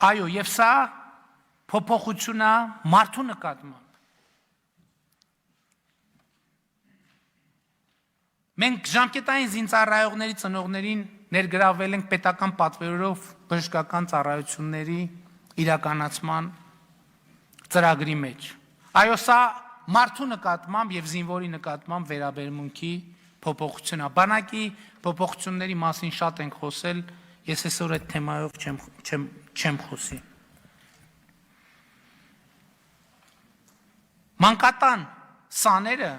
Այո, եւ սա փոփոխություն է մարդու նկատմամբ։ Մենք ժամկետային զինծառայողների ծնողներին ներգրավել ենք պետական պատվերով բժշկական ծառայությունների իրականացման ծրագրի մեջ։ Այո, սա մարդու նկատմամբ եւ զինվորի նկատմամբ վերաբերմունքի փոփոխություն է։ Բանակի փոփոխությունների մասին շատ ենք խոսել, ես այսօր այդ թեմայով չեմ խոսի։ Մանկատան սաները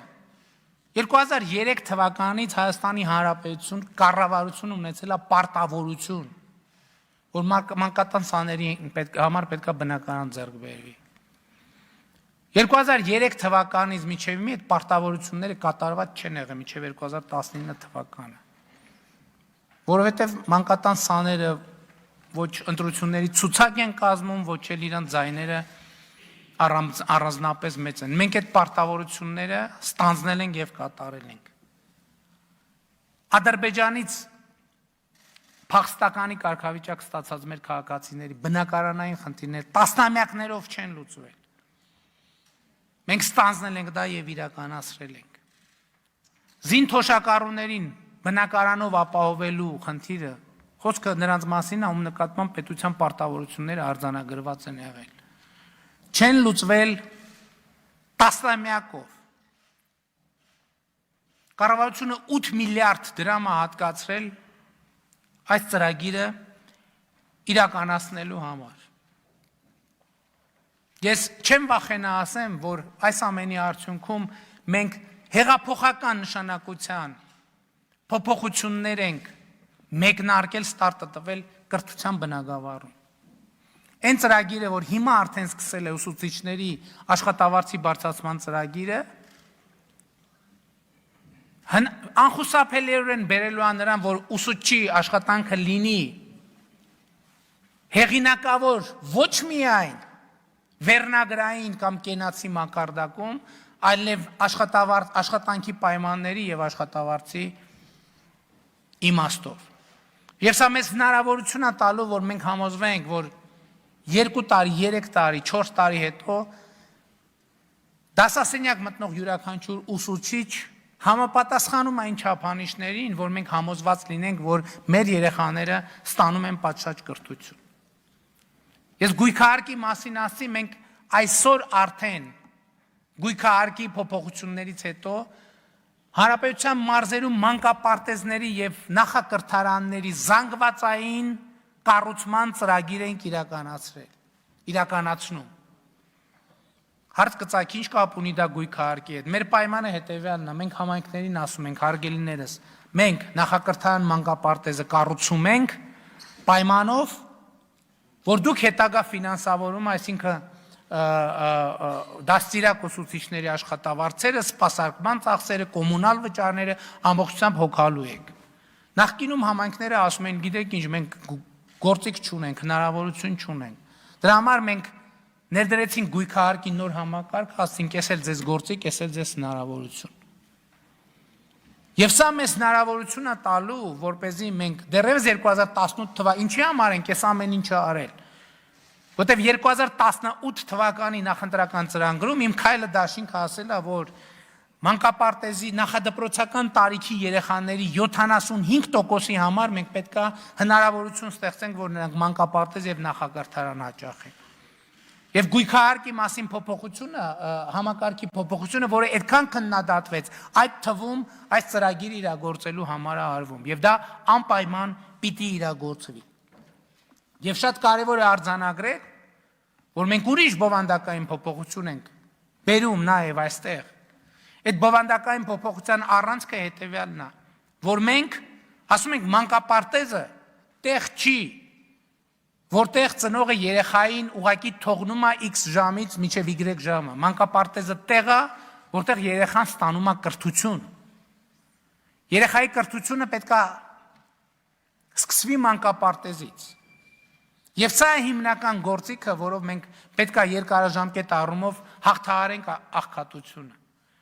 2003 թվականից Հայաստանի Հանրապետություն կառավարություն ունեցել է պարտավորություն, որ մանկատան սաների համար պետք է բնակարան ձեռք բերվի։ 2003 թվականից մինչև մի այդ պարտավորությունները կատարված չեն եղել մինչև 2019 թվականը, որովհետև մանկատան սաները ոչ ընտրությունների ցուցակ են կազմում, ոչ էլ իրանց ձայները առանձնապես մեծ են։ Մենք այդ պարտավորությունները ստանձնել ենք եւ կատարել ենք։ Ադրբեջանից փախստականի կարգավիճակ ստացած մեր քաղաքացիների բնակարանային խնդիրներ տասնամյակներով չեն լուծվել։ Մենք ստանձնել ենք դա եւ իրականացրել ենք։ Զինթոշակառուներին բնակարանով ապահովելու խնդիրը խոսքը նրանց մասին է, ում նկատմամբ պետության պարտավորությունները արձանագրված են եղել։ Չեն լուծվել տասնամյակով։ Կառավարությունը 8 միլիարդ դրամ է հատկացրել այս ծրագիրը իրականացնելու համար։ Ես չեմ վախենա ասեմ, որ այս ամենի արդյունքում մենք հեղափոխական նշանակության փոփոխություններ ենք մեկնարկել, ստարտը տվել կրթության բնագավառում։ Այն ծրագիրը, որ հիմա արդեն սկսել է ուսուցիչների աշխատավարձի բարձրացման ծրագիրը, անխուսափելիորեն բերելու է նրան, որ ուսուցչի աշխատանքը լինի հեղինակավոր ոչ միայն վերնագրային կամ կենացի մակարդակում, այլև աշխատանքի պայմանների եւ աշխատավարձի իմաստով։ Եվ սա մեզ հնարավորություն է տալու, որ մենք համոզվենք, որ 2 տարի, 3 տարի, 4 տարի հետո դասասենյակ մտնող յուրաքանչյուր ուսուցիչ համապատասխանում այն չափանիշներին, որ մենք համոզված լինենք, որ մեր երեխաները ստանում են պատշաճ կրթություն։ Ես գույքահարկի մասին ասի, մենք այսօր արդեն գույքահարկի փոփոխություններից հետո Հանրապետության մարզերում մանկապարտեզների եւ նախակրթարանների զանգվածային կառուցման ծրագիր ենք իրականացնում։ Հարց կծագի, ինչ կապ ունի դա գույքահարկի հետ։ Մեր պայմանը հետեւյալն է, մենք համայնքներին ասում ենք, հարգելիներս, մենք նախակրթարան մանկապարտեզը կառուցում ենք պայմանով, որ դուք հետագա ֆինանսավորում, այսինքն դաստիարակ ուսուցիչների աշխատավարձերը, սպասարկման ծախսերը, կոմունալ վճարները ամբողջությամբ հոգալու եք։ Նախկինում համայնքները ասում են, գիտեք ինչ, մենք գործիք չունենք, հնարավորություն չունենք։ Դրա համար մենք ներդրեցինք գույքահարկի նոր համակարգ, ասենք, էս էլ ձեզ գործիք, էս էլ ձեզ հնարավորություն։ Եվ սա մեզ հնարավորություն է տալու, որպեսզի մենք դեռևս 2018 թվականի ինչի համար ենք այս ամեն ինչը արել։ Որտեվ 2018 թվականի նախընտրական ծրագրում իմ քայլը դաշինք ասել է, որ մանկապարտեզի նախադպրոցական տարիքի երեխաների 75%-ի համար մենք պետք է հնարավորություն ստեղծենք, որ նրանք մանկապարտեզ եւ նախակրթարան հաճախեն։ Եվ գույքահարկի մասին փոփոխությունը, համակարգի փոփոխությունը, որը այդքան քննադատվեց, այդ թվում այս ծրագիրը իրագործելու համար է արվում, եւ դա անպայման պիտի իրագործվի։ Եվ շատ կարևոր է արձանագրել, որ մենք ուրիշ բովանդակային փոփոխություն ենք բերում նաեւ այստեղ։ Այդ բովանդակային փոփոխության առանցքը հետեւյալն է, որ մենք ասում ենք մանկապարտեզը տեղ չի, որտեղ ծնողը երեխային ուղակի թողնում է X ժամից մինչև Y ժամը։ Մանկապարտեզը տեղ է, որտեղ երեխան ստանում է կրթություն։ Երեխայի կրթությունը պետք է սկսվի մանկապարտեզից։ Եվ սա է հիմնական գործիքը, որով մենք պետք է երկարաժամկետ առումով հաղթահարենք աղքատությունը։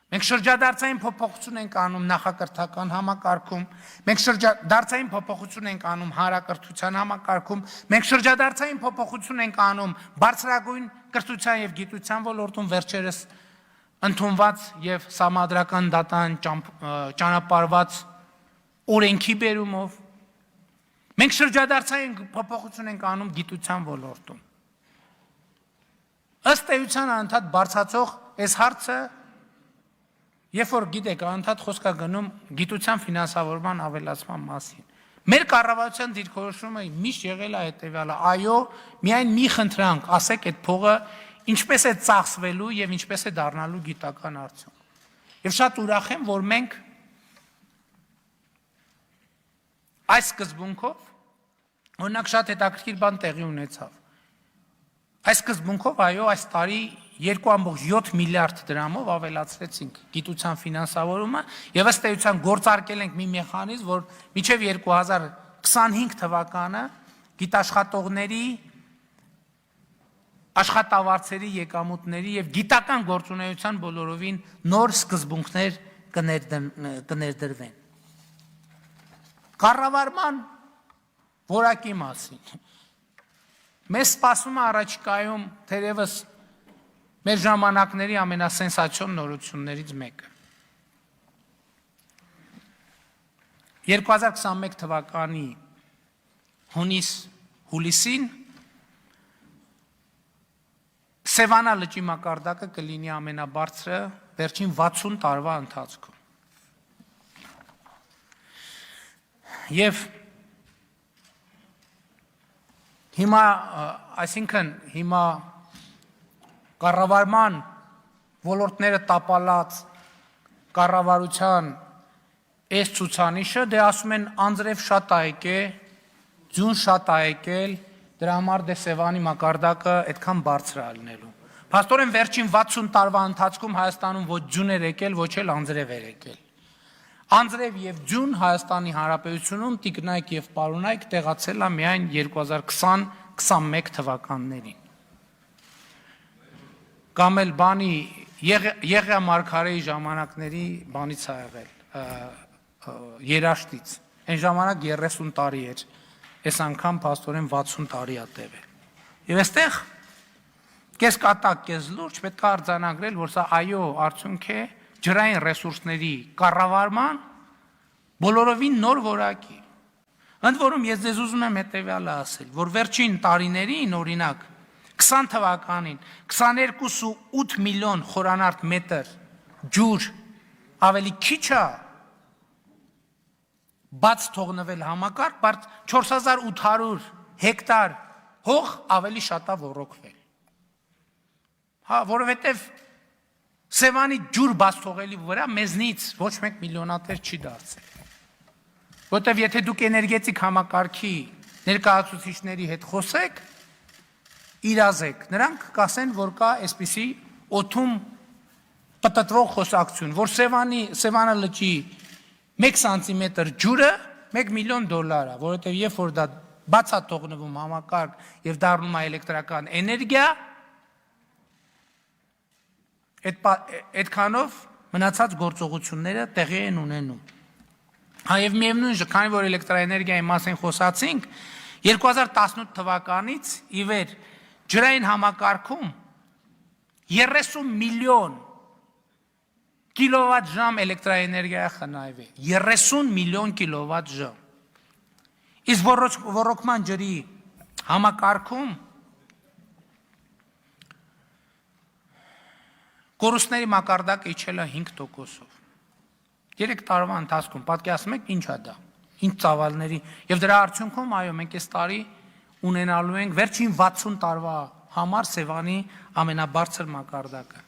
Մենք շրջադարձային փոփոխություն ենք անում նախակրթական համակարգում, մենք շրջադարձային փոփոխություն ենք անում հանրակրթության համակարգում, մենք շրջադարձային փոփոխություն ենք անում բարձրագույն կրթության եւ գիտության ոլորտում վերջերս ընդունված եւ համադրական դատան ճանապարհված օրենքի բերումով։ Մենք շրջադարձային փոփոխություն ենք անում գիտության ոլորտում։ Ըստ էության անդադ բարձրացող այս հարցը, երբ որ գիտեք, անդադ խոսքա գնում գիտության ֆինանսավորման ավելացման մասին։ Մեր կառավարության դիրքորոշումը միշտ եղել է հետևյալը. այո, միայն մի խնդրանք, ասեք այդ փողը ինչպես է ծախսվելու եւ ինչպես է դառնալու գիտական արդյունք։ Եվ շատ ուրախ եմ, որ մենք այս սկզբունքով, օրինակ շատ հետաքրքիր բան տեղի ունեցավ։ Այս սկզբունքով, այո, այս տարի 2.7 միլիարդ դրամով ավելացրեցինք գիտության ֆինանսավորումը եւ ըստ էության գործարկել ենք մի մեխանիզմ, որ մինչեւ 2025 թվականը գիտաշխատողների, աշխատավարձերի եկամուտների եւ գիտական գործունեության բոլորովին նոր սկզբունքներ կներդրվեն։ Կառավարման որակի մասին։ Մեզ սպասում է առաջիկայում թերևս մեր ժամանակների ամենասենսացիոն նորություններից մեկը։ 2021 թվականի հունիսին Սևանա լճի մակարդակը կլինի ամենաբարձրը վերջին 60 տարվա ընթացքում։ Եվ հիմա, այսինքն հիմա կառավարման ոլորտները տապալած կառավարության այս ցուցանիշը, դե ասում են անձրև շատ ա եկել, ձյուն շատ ա եկել, դրա համար դե Սևանի մակարդակը այդքան բարձր է լինելու։ Փաստորեն վերջին 60 տարվա ընթացքում Հայաստանում ոչ ձյուն էր եկել, ոչ էլ անձրև էր եկել։ Անձրև եւ ձյուն Հայաստանի Հանրապետությունում տիկնայք եւ պարոնայք տեղացել է միայն 2020-21 թվականներին։ Կամ էլ բանի Եղիա Մարգարեի ժամանակների բանից ա եղել, երաշտից։ Այն ժամանակ 30 տարի էր, այս անգամ փաստորեն 60 տարի ա տևել։ Եվ այստեղ կես կատակ, կես լուրջ պետք է արձանագրել, որ սա այո արդյունք է ջրային ռեսուրսների կառավարման բոլորովին նոր որակի։ Ընդ որում ես ձեզ ուզում եմ հետևյալը ասել, որ վերջին տարիներին, օրինակ 20 թվականին 22.8 միլիոն խորանարդ մետր ջուր ավելի քիչ է բաց թողնվել համակարգ, բայց 4800 հեկտար հող ավելի շատ է ոռոգվել։ Հա, որովհետև Սևանի ջուր բաց թողելի վրա մեզնից ոչ մեկ միլիոնատեր չի դարձել։ Որտեվ եթե դուք էներգետիկ համակարգի ներկայացուցիչների հետ խոսեք, իրազեք, նրանք կասեն, որ կա այսպիսի օդում պտտվող խոսակցություն, որ Սևանա լճի 1 սանտիմետր ջուրը $1 միլիոն է, որովհետև երբ որ դա բաց է թողնվում համակարգ եւ դառնում է էլեկտրական էներգիա, այդքանով մնացած գործողությունները տեղի են ունենում։ Եվ միևնույն է, քանի որ էլեկտրաէներգիայի մասին խոսացինք, 2018 թվականից ի վեր ջրային համակարգում 30 միլիոն կիլովատ ժամ էլեկտրաէներգիա խնայվել, 30 միլիոն կիլովատ ժամ։ Իսկ ոռոգման ջրի համակարգում կորուստների մակարդակը իջել է 5%-ով։ 3 տարվա ընթացքում պատկերացնում եք ինչ է դա, ինչ ծավալների, եւ դրա արդյունքում այո մենք այս տարի ունենալու ենք վերջին 60 տարվա համար Սևանի ամենաբարձր մակարդակը։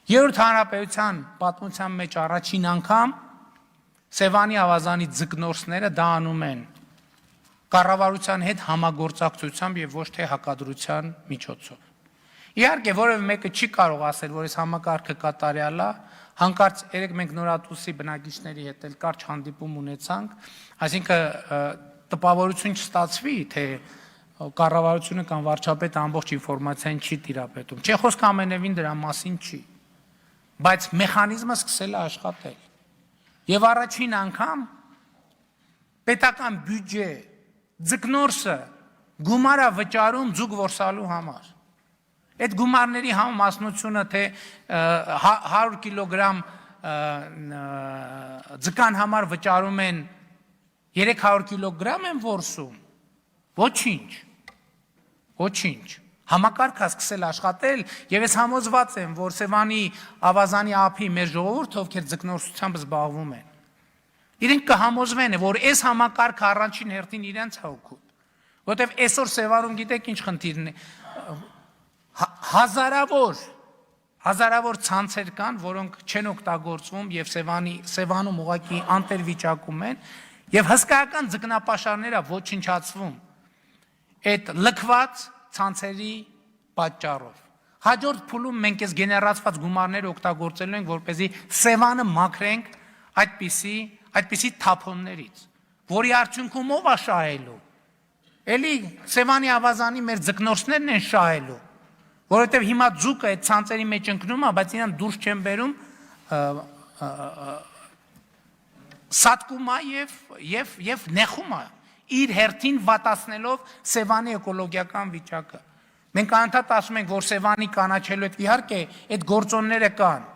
Երրորդ հանրապետության պատմության մեջ առաջին անգամ Սևանի ավազանի ձկնորսները դա անում են կառավարության հետ համագործակցությամբ եւ ոչ թե հակադրության միջոցով։ Իհարկե որևէ մեկը չի կարող ասել, որ այս համակարգը կատարյալ է, հանկարծ երեք մենք Նորատուսի բնակիչների հետ էլ կարճ հանդիպում ունեցանք, այսինքն տպավորություն չստացվի, թե կառավարությունը կամ վարչապետը ամբողջ ինֆորմացիան չի տիրապետում։ Չէ, խոսքը ամենևին դրա մասին չի։ բայց մեխանիզմը սկսել է աշխատել։ Եվ առաջին անգամ պետական բյուջե ձկնորսը գումար է վճարում ձուկ որսալու համար։ Այդ գումարների համամասնությունը թե 100 կիլոգրամ ձկան համար վճարում են 300 կիլոգրամ են որսում։ Ոչինչ։ Համակարգը սկսել աշխատել եւ ես համոզված եմ, որ Սևանի ավազանի ափի մեր ժողովուրդը, ովքեր ձկնորսությամբ զբաղվում են, իրենք կհամոզվեն, որ այս համակարգը առաջին հերթին իրենց է օգուտ, որտեւ այսօր Սևանում գիտեք ինչ խնդիրն է, հազարավոր ցանցեր կան, որոնք չեն օգտագործվում եւ Սևանում ուղղակի անտերվիճակում են եւ հսկայական ձկնապաշարները ոչնչացվում այդ լքված ցանցերի պատճառով։ Հաջորդ փուլում մենք այս գեներացված գումարները օգտագործելու ենք, որպեսզի Սևանը մաքրենք այդպիսի թափոններից, որի արդյունքում ով է շահելու։ Էլի Սևանի ավազանի մեր ձկնորսներն են շահելու, որովհետև հիմա ձուկը այդ ցանցերի մեջ ընկնում է, բայց իրան դուրս չեն բերում, սատկում է եւ նեղում է, իր հերթին վատացնելով Սևանի էկոլոգիական վիճակը։ Մենք անդադ ասում ենք, որ Սևանի կանաչելու հետ իհարկե այդ գործոնները կան,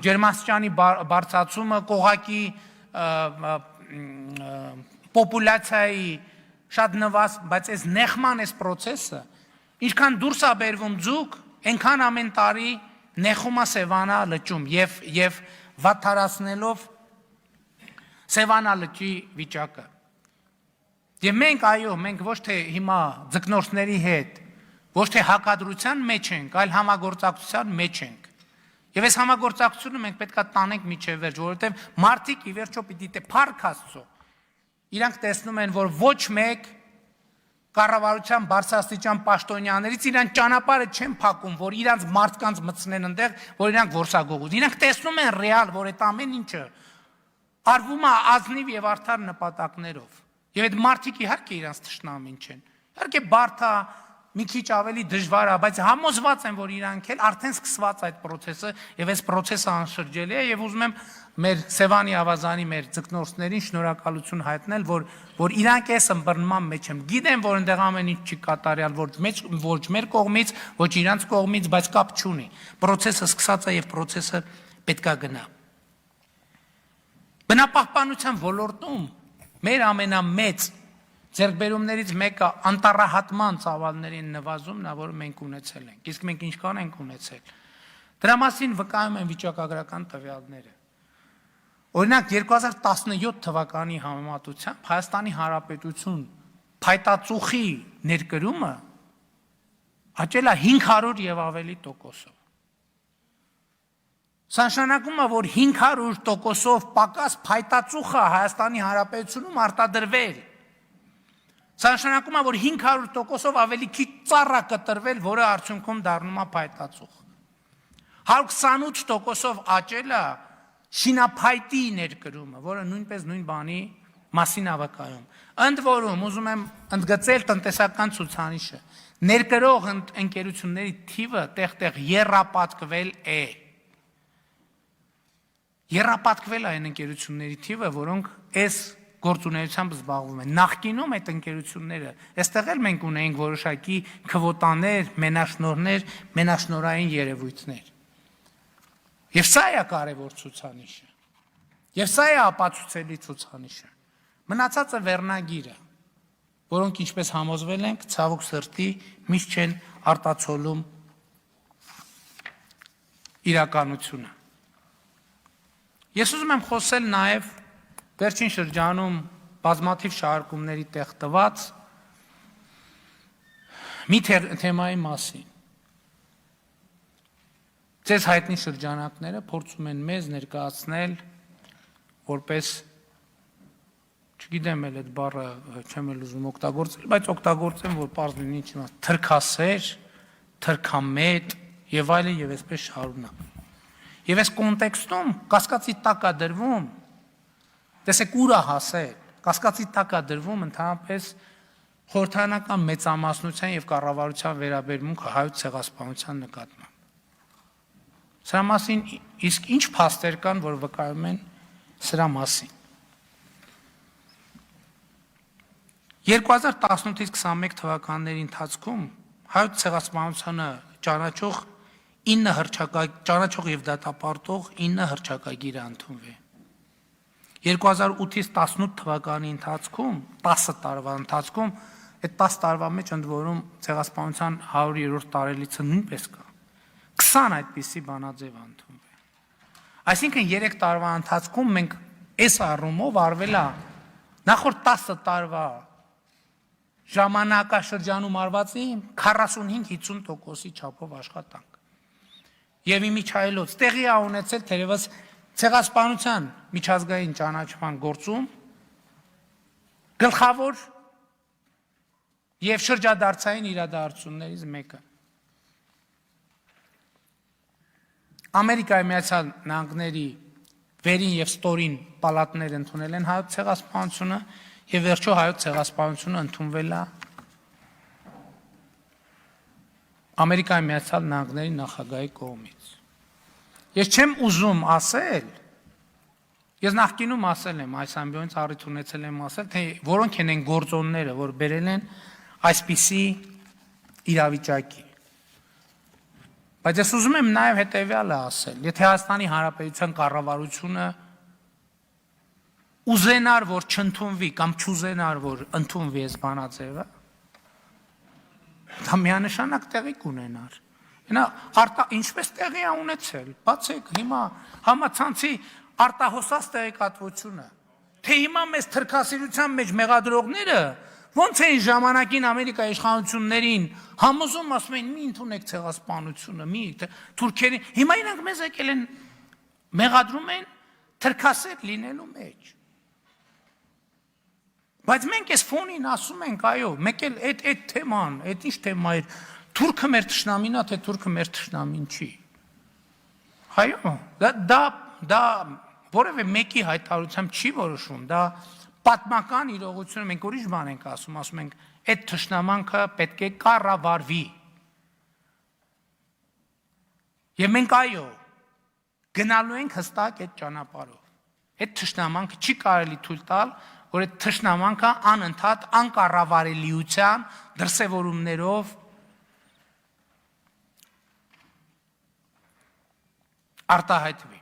ջերմաստիճանի բարձրացումը, կողակի պոպուլյացիայի շատ նվազ, բայց այս նեղման այս process-ը, ինչքան դուրս է բերվում ձուկ, այնքան ամեն տարի նեղում է Սևանա լճում եւ վատթարացնելով Սևանա լճի վիճակը։ Եվ մենք ոչ թե հիմա ձկնորսների հետ, ոչ թե հակադրության մեջ ենք, այլ համագործակցության մեջ ենք։ Եվ այս համագործակցությունը մենք պետք է տանենք մինչև վերջ, որովհետև մարդիկ ի վերջո պիտի փառք Աստծո։ Իրանք տեսնում են, որ ոչ մեկ կառավարության բարձրաստիճան պաշտոնյաներից իրան ճանապարհը չեն փակում, որ իրանց մարդկանց մտցնեն այնտեղ, որ իրանք որսագողուց։ Իրանք տեսնում են ռեալ, որ այդ ամեն ինչը արվում է ազնիվ եւ արդար նպատակներով։ Եվ այդ մարդիկ իհարկե իրանց թշնամին չեն։ Իհարկե բարդ է, մի քիչ ավելի դժվար է, բայց համոզված եմ, որ իրանք էլ արդեն սկսված այդ process-ը եւ այս process-ը անշրջելի է եւ ուզում եմ մեր Սևանի ավազանի մեր ձկնորսներին շնորհակալություն հայտնել, որ իրանք այս ըմբռնման մեջ են։ Գիտեմ, որ այնտեղ ամեն ինչ չի կատարյալ, ոչ մեր կողմից, ոչ իրանց կողմից, բայց կապ չունի։ Process-ը սկսած է եւ process-ը պետքա գնա։ Բնապահպանության ոլորտում մեր ամենամեծ ձեռքբերումներից մեկը անտառահատման ծավալների նվազումն է, որը մենք ունեցել ենք։ Իսկ մենք ինչքան ենք ունեցել։ Դրա մասին վկայում են վիճակագրական տվյալները։ Օրինակ 2017 թվականի համեմատությամբ Հայաստանի Հանրապետություն փայտածուխի ներկրումը աճել է 500 եւ ավելի տոկոսով։ Սա նշանակում է, որ 500%-ով պակաս փայտածուխը Հայաստանի Հանրապետությունում արտադրվել։ Սա նշանակում է, որ 500%-ով ավելի քիչ ծառ է կտրվել, որը արդյունքում դառնում է փայտածուխ։ 128%-ով աճել է շինափայտի ներկրումը, որը նույնպես նույն բանի մասին է վկայում։ Ընդ որում ուզում եմ ընդգծել տնտեսական ցուցանիշը։ Ներկրող ընկերությունների թիվը տեղ-տեղ եռապատկվել է։ Եռապատկվել է այն ընկերությունների թիվը, որոնք այս գործունեությամբ զբաղվում են։ Նախկինում այդ ընկերությունները, այստեղ էլ մենք ունեինք որոշակի քվոտաներ, մենաշնորհներ, մենաշնորհային երևույթներ։ Եվ սա է կարևոր ցուցանիշը։ Եվ սա է ապացուցելի ցուցանիշը։ Մնացածը վերնագիրը, որոնք ինչպես համոզվել ենք, ցավոք սրտի միշտ չեն արտացոլում իրականությունը։ Ես ուզում եմ խոսել նաև վերջին շրջանում բազմաթիվ շարժումների տեղ տված մի թեմայի մասին։ Ձեզ հայտնի շրջանակները փորձում են մեզ ներկայացնել որպես, չգիտեմ էլ այդ բառը չեմ էլ ուզում օգտագործել, բայց օգտագործեմ, որ պարզ լինի ինչ իմաստ, թրքասեր, թրքամետ եւ այլն եւ այսպես շարունակ։ Եվ այս կոնտեքստում կասկածի տակ է դրվում, տեսեք ուր է հասել, կասկածի տակ է դրվում ընդհանրապես խորհրդարանական մեծամասնության եւ կառավարության վերաբերմունքը հայոց ցեղասպանության նկատմամբ։ Սրա մասին իսկ ինչ փաստեր կան, որ վկայում են սրա մասին։ 2018-ից 21 թվականների ընթացքում հայոց ցեղասպանությանը ճանաչող եւ դատապարտող 9 հռչակագիր ընդունվի։ 2008-ից 18 թվականի ընթացքում 10 տարվա ընթացքում այդ 10 տարվա մեջ ընդ որում ցեղասպանության 100-րդ տարելիցը նույնպես կա 20 այդպիսի բանաձև ընդունվի։ Այսինքն 3 տարվա ընթացքում մենք այս առումով արվել է նախորդ 10 տարվա ժամանակաշրջանում արվածի 45-50%-ի չափով աշխատանք։ Եվ իմիջայլոց տեղի է ունեցել թերևս ցեղասպանության միջազգային ճանաչման գործում գլխավոր եւ շրջադարձային իրադարձություններից մեկը։ Ամերիկայի Միացյալ Նահանգների վերին եւ ստորին պալատներ ընդունել են հայոց ցեղասպանությունը եւ վերջո հայոց ցեղասպանությունը ընդունվել է Ամերիկայի Միացյալ Նահանգների նախագահի կողմից։ Ես չեմ ուզում ասել, ես նախկինում ասել եմ, այս ամբիոնից առիթ ունեցել եմ ասել, թե որոնք են այն գործոնները, որ բերել են այսպիսի իրավիճակի։ Բայց ես ուզում եմ նաև հետևյալը ասել, եթե Հայաստանի Հանրապետության կառավարությունը ուզենար, որ չընդունվի կամ չուզենար, որ ընդունվի այս բանաձևը, դա միանշանակ տեղի կունենար։ Ինչպես տեղի է ունեցել, բացեք հիմա համացանցի արտահոսած տեղեկատվությունը, թե հիմա մեզ թրքասիրության մեջ մեղադրողները ոնց էին ժամանակին Ամերիկայի իշխանություններին համոզում, ասում էին մի ընդունեք ցեղասպանությունը, մի թուրքերին, հիմա իրանք մեզ եկել են մեղադրում են թրքասեր լինելու մեջ։ Բայց մենք այս ֆոնին ասում ենք, այո, մեկ էլ այդ թեման, այդ ինչ թեմա էր, թուրքը մեր թշնամին է, թե թուրքը մեր թշնամին չի։ Այո, դա որևէ մեկի հայտարարությամբ չի որոշվում, դա պատմական իրողությունը, մենք ուրիշ բան ենք ասում ենք, այդ թշնամանքը պետք է կառավարվի։ Եվ մենք այո, գնալու ենք հստակ այդ ճանապարհով։ Այդ թշնամանքը չի կարելի թույլ տալ, որ այդ թշնամանքը անընդհատ անկառավարելիության դրսևորումներով արտահայտվի։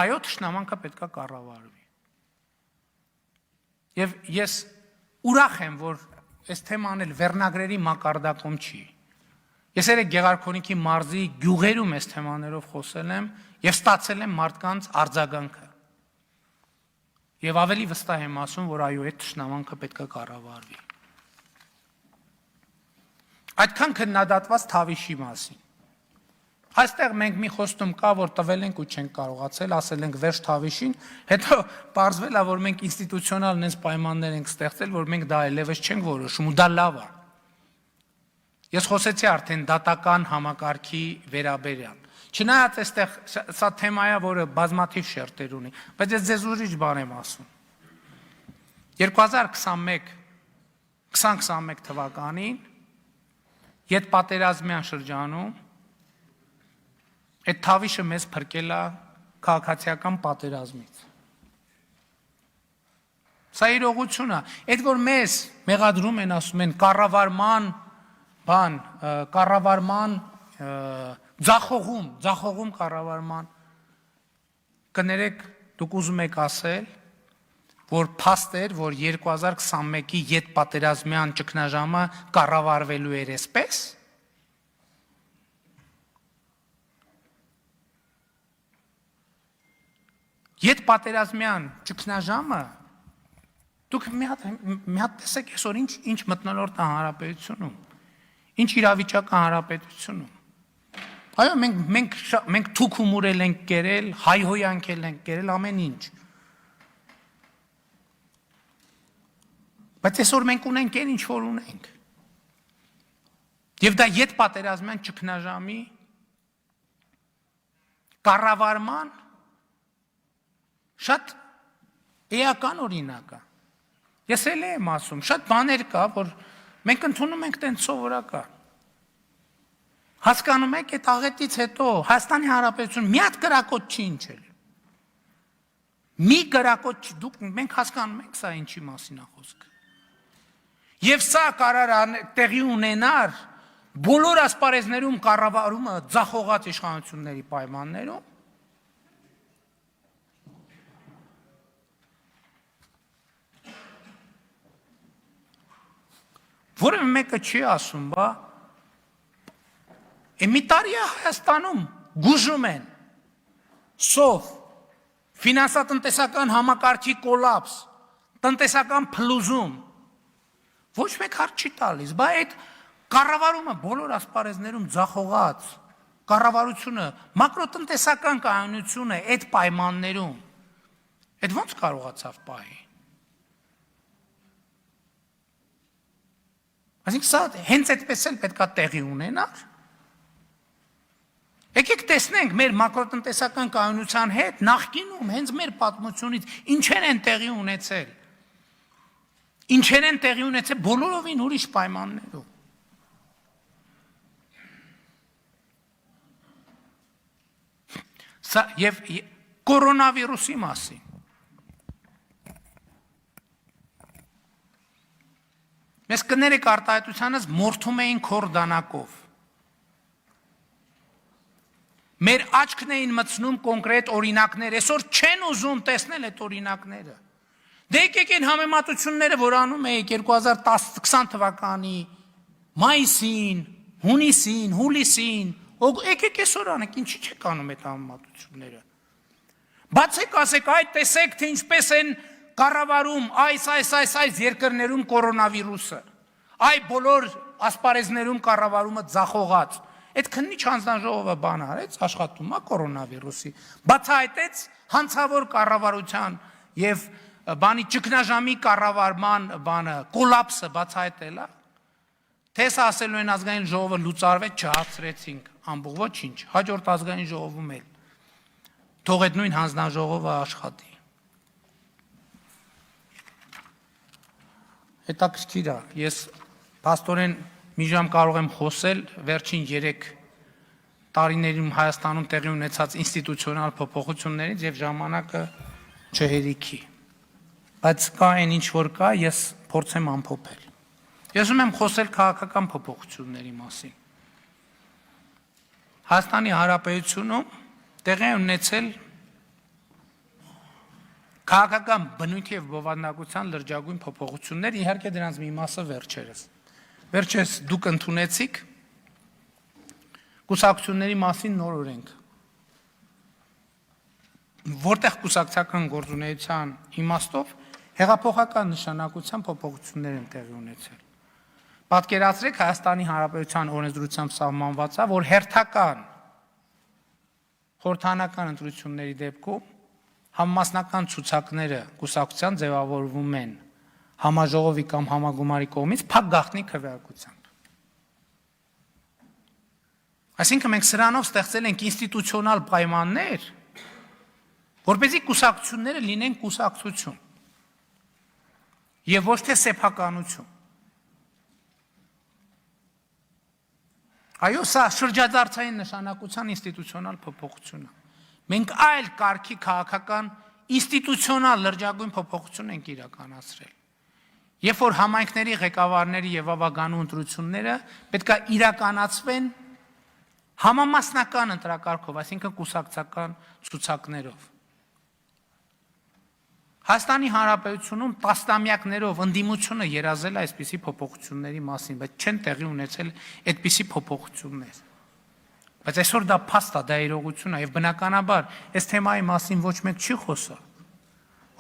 Այո, թշնամանքը պետք է կառավարվի։ Եվ ես ուրախ եմ, որ այս թեման էլ վերնագրերի մակարդակում չի։ Ես երեք Գեղարքոնիքի մարզի գյուղերում այս թեմաներով խոսել եմ եւ ստացել եմ մարդկանց արձագանքը։ Եվ ավելի վստահ եմ ասում, որ այո, այդ թշնամանքը պետք է կառավարվի։ Այդքան քննադատված Թավիշի մասին։ Այստեղ մենք մի խոստում կա, որ տվել ենք ու չենք կարողացել, ասել ենք վերջ Թավիշին, հետո պարզվել է, որ մենք ինստիտուցիոնալ նենց պայմաններ ենք ստեղծել, որ մենք դա այլևս չենք որոշում ու դա լավ է։ Ես խոսեցի արդեն դատական համակարգի վերաբերյալ։ Չնայած այստեղ սա թեմա է, որը բազմաթիվ շերտեր ունի, բայց ես ձեզ ուրիշ բան եմ ասում։ 2021 թվականին ետպատերազմյան շրջանում այդ Թավիշը մեզ փրկել է քաղաքացիական պատերազմից։ Սա իրողություն է, այդ որ մեզ մեղադրում են, ասում են կառավարման ձախողում կառավարման, կներեք, դուք ուզում եք ասել, որ փաստ էր, որ 2021-ի ետպատերազմյան ճգնաժամը կառավարվելու էր այսպես։ Ետպատերազմյան ճգնաժամը դուք մի հատ տեսեք այսօր ինչ մթնոլորտ է հանրապետությունում, ինչ իրավիճակ է հանրապետությունում։ Այո, մենք թուք ու մուրել ենք կերել, հայհոյանքել ենք կերել ամեն ինչ։ Բայց այսօր մենք ունենք այն ինչ որ ունենք։ Եվ դա ետպատերազմյան ճգնաժամի կառավարման շատ էական օրինակ է։ Ես էլ եմ ասում, շատ բաներ կա, որ մենք ընդունում ենք տենց սովորական։ Հասկանում եք, այդ աղետից հետո Հայաստանի Հանրապետություն մի հատ կրակոտ չի ընչել։ Մի կրակոտ չի, մենք հասկանում ենք սա ինչի մասին է խոսքը։ Եվ սա կարող է տեղի ունենար բոլոր ասպարեզներում կառավարումը ձախողած իշխանությունների պայմաններում։ Որևէ մեկը չի ասում, բա մի տարի է Հայաստանում գուժում են սով, ֆինանսատնտեսական համակարգի կոլապս, տնտեսական փլուզում, ոչ մեկ հարց չի տալիս, բա այդ կառավարումը բոլոր ասպարեզներում ձախողած, կառավարությունը, մակրոտնտեսական կայունությունը այդ պայմաններում, այդ ոնց կարողացավ պահի։ Այսինքն սա հենց այդպես էլ պետք է տեղի ունենար։ Եկեք տեսնենք մեր մակրոտնտեսական կայունության հետ նախկինում հենց մեր պատմությունից ինչեր են տեղի ունեցել։ Ինչեր են տեղի ունեցել բոլորովին ուրիշ պայմաններով։ Սա եւ կորոնավիրուսի մասին։ Մեզ կներեք արտահայտությանս մորթում էին քորդանակով։ Մեր աչքն էին մտցնում կոնկրետ օրինակներ, այսօր չեն ուզում տեսնել այդ օրինակները։ Դե եկեք այն համեմատությունները, որ անում եք 2010-20 թվականի մայիսին, հունիսին, հուլիսին, եկեք այսօր անեք, ինչի չեք անում այդ համեմատությունները։ Բացեք, ասեք, այդ տեսեք, թե ինչպես են կառավարում այս երկրներում կորոնավիրուսը, այ բոլոր ասպարեզներում կառավարումը ձախողած, այդ քննիչ հանձնաժողովը բան արեց, աշխատում է կորոնավիրուսի, բացահայտեց հանցավոր կառավարության եւ բանի ճգնաժամի կառավարման բանը, կոլապսը բացահայտել է, թե սա ասելու են ազգային ժողովը լուծարվեց, չհասցրեցինք, ամբողջ ոչինչ, հաջորդ ազգային ժողովում էլ թող այդ նույն հանձնաժողովը աշխատի։ Հետաքրքիր է, ես փաստորեն մի ժամ կարող եմ խոսել վերջին 3 տարիներում Հայաստանում տեղի ունեցած ինստիտուցիոնալ փոփոխություններից եւ ժամանակը չհերիքի։ Բայց կա այն ինչ որ կա, ես փորձեմ ամփոփել։ Ես ուզում եմ խոսել քաղաքական փոփոխությունների մասին։ Հայաստանի Հանրապետությունում տեղի են ունեցել քաղաքական բնույթի եւ բովանդակության լրջագույն փոփոխություններ, իհարկե դրանց մի մասը վերջերս։ Վերջերս դուք ընդունեցիք կուսակցությունների մասին նոր օրենք, որտեղ կուսակցական գործունեության իմաստով հեղափոխական նշանակության փոփոխություններ են տեղի ունեցել։ Պատկերացրեք Հայաստանի Հանրապետության օրենսդրությամբ սահմանված է, որ հերթական խորհրդանական ընտրությունների դեպքում համամասնական ցուցակները կուսակցության ձևավորվում են համաժողովի կամ համագումարի կողմից փակ գաղտնի քվեարկությամբ։ Այսինքն մենք սրանով ստեղծել ենք ինստիտուցիոնալ պայմաններ, որպեսզի կուսակցությունները լինեն կուսակցություն եւ ոչ թե սեփականություն։ Այո, սա շրջադարձային նշանակության ինստիտուցիոնալ փոփոխություն է։ Մենք այլ կարգի քաղաքական ինստիտուցիոնալ լրջագույն փոփոխություն ենք իրականացրել։ Երբ որ համայնքների ղեկավարների եւ ավագանու ընտրությունները պետք է իրականացվեն համամասնական ընտրակարգով, այսինքն կուսակցական ցուցակներով։ Հայաստանի Հանրապետությունում տասնամյակներով ընդդիմությունը երազել է այսպիսի փոփոխությունների մասին, բայց չեն տեղի ունեցել այդպիսի փոփոխություններ։ Բայց այսօր դա փաստ է, դա իրողություն է եւ բնականաբար այս թեմայի մասին ոչ մեկ չի խոսա,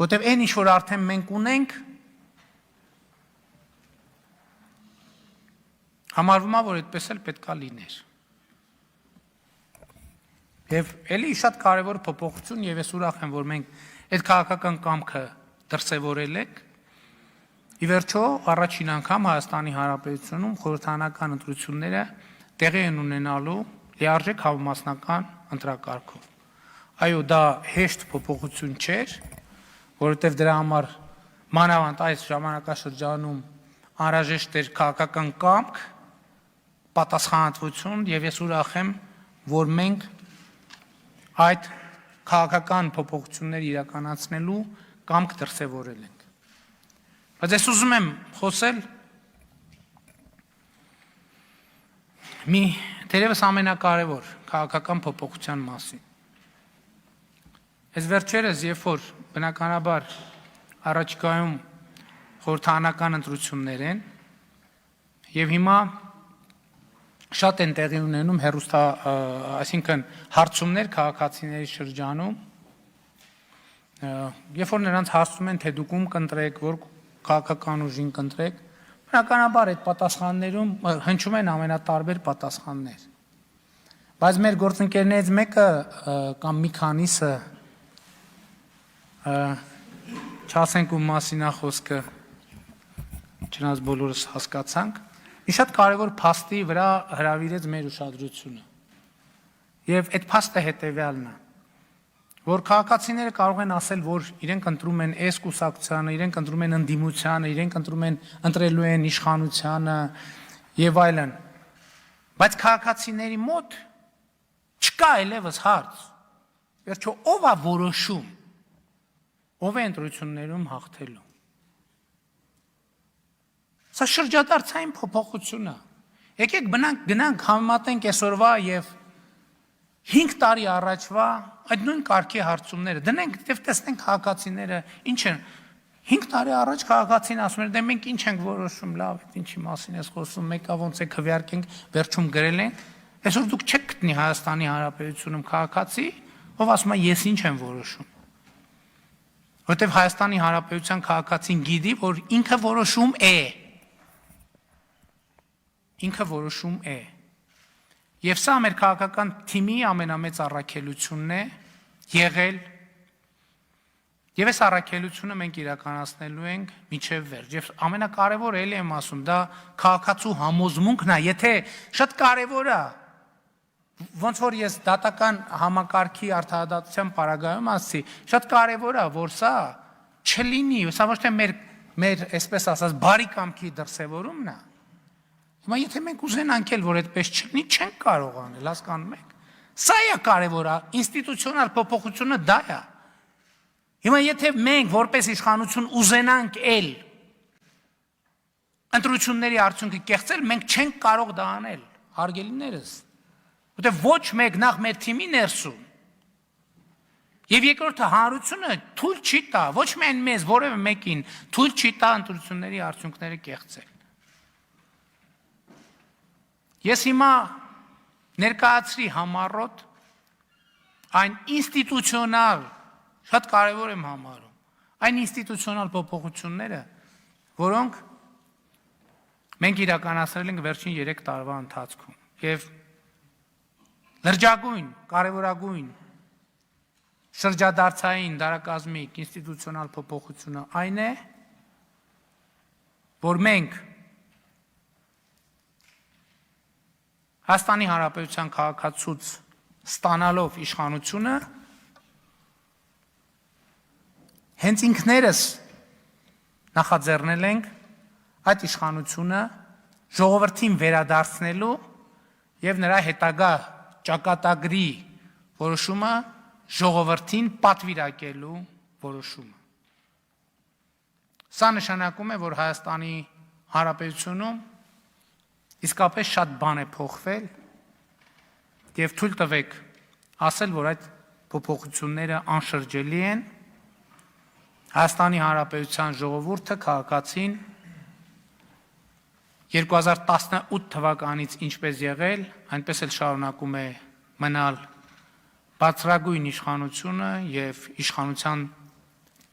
որտեղ այն ինչ որ արդեն մենք ունենք համարվում է, որ այդպես էլ պետքա լիներ։ Եվ էլի շատ կարևոր փոփոխություն եւ ես ուրախ եմ, որ մենք այդ քաղաքական կամքը դրսևորել ենք։ Ի վերջո, առաջին անգամ Հայաստանի Հանրապետությունում խորհրդանական ընտրությունները տեղի են ունենալու լիարժեք համամասնական ընտրակարգով։ Այո, դա հեշտ փոփոխություն չէր, որովհետև դրա համար մանավանդ այս ժամանակաշրջանում անհրաժեշտ էր քաղաքական կամք, պատասխանատվություն եւ ես ուրախ եմ, որ մենք այդ քաղաքական փոփոխություններ իրականացնելու կամք դրսևորել ենք։ Բայց ես ուզում եմ խոսել մի թերևս ամենակարևոր քաղաքական փոփոխության մասին։ Այս վերջերս, երբ որ բնականաբար առաջիկայում խորհրդարանական ընտրություններ են եւ հիմա շատ են տեղի ունենում այսինքն հարցումներ քաղաքացիների շրջանում, երբ որ նրանց հարցում են, թե դուք ում կընտրեք, որ քաղաքական ուժին կընտրեք, բնականաբար այդ պատասխաններում հնչում են ամենատարբեր պատասխաններ։ Բայց մեր գործընկերներից մեկը կամ մի քանիսը չասենք ում մասին է խոսքը, չնայած բոլորս հասկացանք, մի շատ կարևոր փաստի վրա հրավիրեց մեր ուշադրությունը։ Եվ այդ փաստը հետևյալն է, որ քաղաքացիները կարող են ասել, որ իրենք ընտրում են այս կուսակցությանը, իրենք ընտրում են ընդդիմությանը, իրենք ընտրելու են իշխանությանը եւ այլն։ Բայց քաղաքացիների մոտ չկա այլևս հարց։ Վերջո ով է որոշում, ով է ընտրություններում հաղթելու։ Սա շրջադարձային փոփոխություն է։ Եկեք գնանք համեմատենք այսօրվա եւ 5 տարի առաջվա այդ նույն կարգի հարցումները։ Դնենք եւ տեսնենք քաղաքացիները ինչ են։ 5 տարի առաջ քաղաքացին ասում էր, դե մենք ինչ ենք որոշում, լավ, ինչի մասին ես խոսում, մեկը ոնց է քվեարկենք, վերջում գրել են։ Այսօր դուք չեք գտնի Հայաստանի Հանրապետությունում քաղաքացի, ով ասում է ես ինչ եմ որոշում։ Որտեւ Հայաստանի Հանրապետության քաղաքացին գիտի, որ ինքը որոշում է։ Ինքը որոշում է։ Եվ սա մեր քաղաքական թիմի ամենամեծ առաքելությունն է եղել։ Եվ այս առաքելությունը մենք իրականացնելու ենք մինչև վերջ։ Եվ ամենակարևորը էլի եմ ասում, դա քաղաքացու համոզմունքն է, եթե շատ կարևոր է, ոնց որ ես դատական համակարգի արդարադատության պարագայում ասի, շատ կարևոր է, որ սա չլինի, սա ոչ թե մեր այսպես ասած բարի կամքի դրսևորումն է։ Հիմա եթե մենք ուզենանք էլ, որ այդպես չլինի, չենք կարող անել, հասկանում եք։ Սա է կարևորը, ինստիտուցիոնալ փոփոխությունը դա է։ Հիմա եթե մենք որպես իշխանություն ուզենանք էլ ընտրությունների արդյունքը կեղծել, մենք չենք կարող դա անել, հարգելիներս։ Որտեղ ոչ մեկ նախ մեր թիմի ներսում եւ երկրորդը հանրությունը թույլ չի տա, ոչ միայն մեզ, որևէ մեկին թույլ չի տա ընտրությունների արդյունքները կեղծել։ Ես հիմա ներկայացրի համառոտ այն ինստիտուցիոնալ, շատ կարևոր եմ համարում, այն ինստիտուցիոնալ փոփոխությունները, որոնք մենք իրականացրել ենք վերջին 3 տարվա ընթացքում եւ լրջագույն, կարևորագույն, շրջադարձային, դարակազմիկ, ինստիտուցիոնալ փոփոխությունը այն է, որ մենք Հայաստանի Հանրապետության քաղաքացուց ստանալով իշխանությունը հենց ինքներս նախաձեռնել ենք այդ իշխանությունը ժողովրդին վերադարձնելու եւ նրա հետագա ճակատագրի որոշումը ժողովրդին պատվիրակելու որոշումը։ Սա նշանակում է, որ Հայաստանի Հանրապետությունում իսկապես շատ բան է փոխվել եւ թույլ տվեք ասել, որ այդ փոփոխությունները անշրջելի են։ Հայաստանի Հանրապետության ժողովուրդը քաղաքացին 2018 թվականից ինչպես եղել, այնպես էլ շարունակում է մնալ բարձրագույն իշխանությունը եւ իշխանության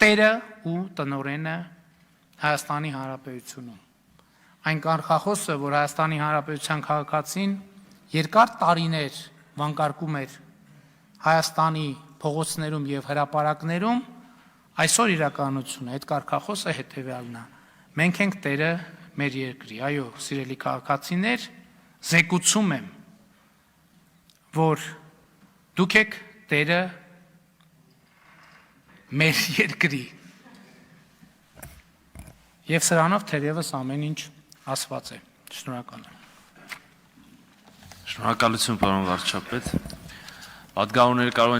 տերը ու տնօրենը Հայաստանի Հանրապետությունում։ Այն կանխախոսը, որ Հայաստանի Հանրապետության քաղաքացին երկար տարիներ վանկարկում էր Հայաստանի փողոցներում եւ հրապարակներում, այսօր իրականությունը, այդ կանխախոսը հետեւյալն է։ Մենք ենք տերը մեր երկրի, այո, սիրելի քաղաքացիներ, զեկուցում եմ, որ դուք եք տերը մեր երկրի։ Եվ սրանով թերևս ամեն ինչ ասված է։ Շնորհակալ եմ։ Շնորհակալություն, պարոն վարչապետ։ Պատգամավորները կարող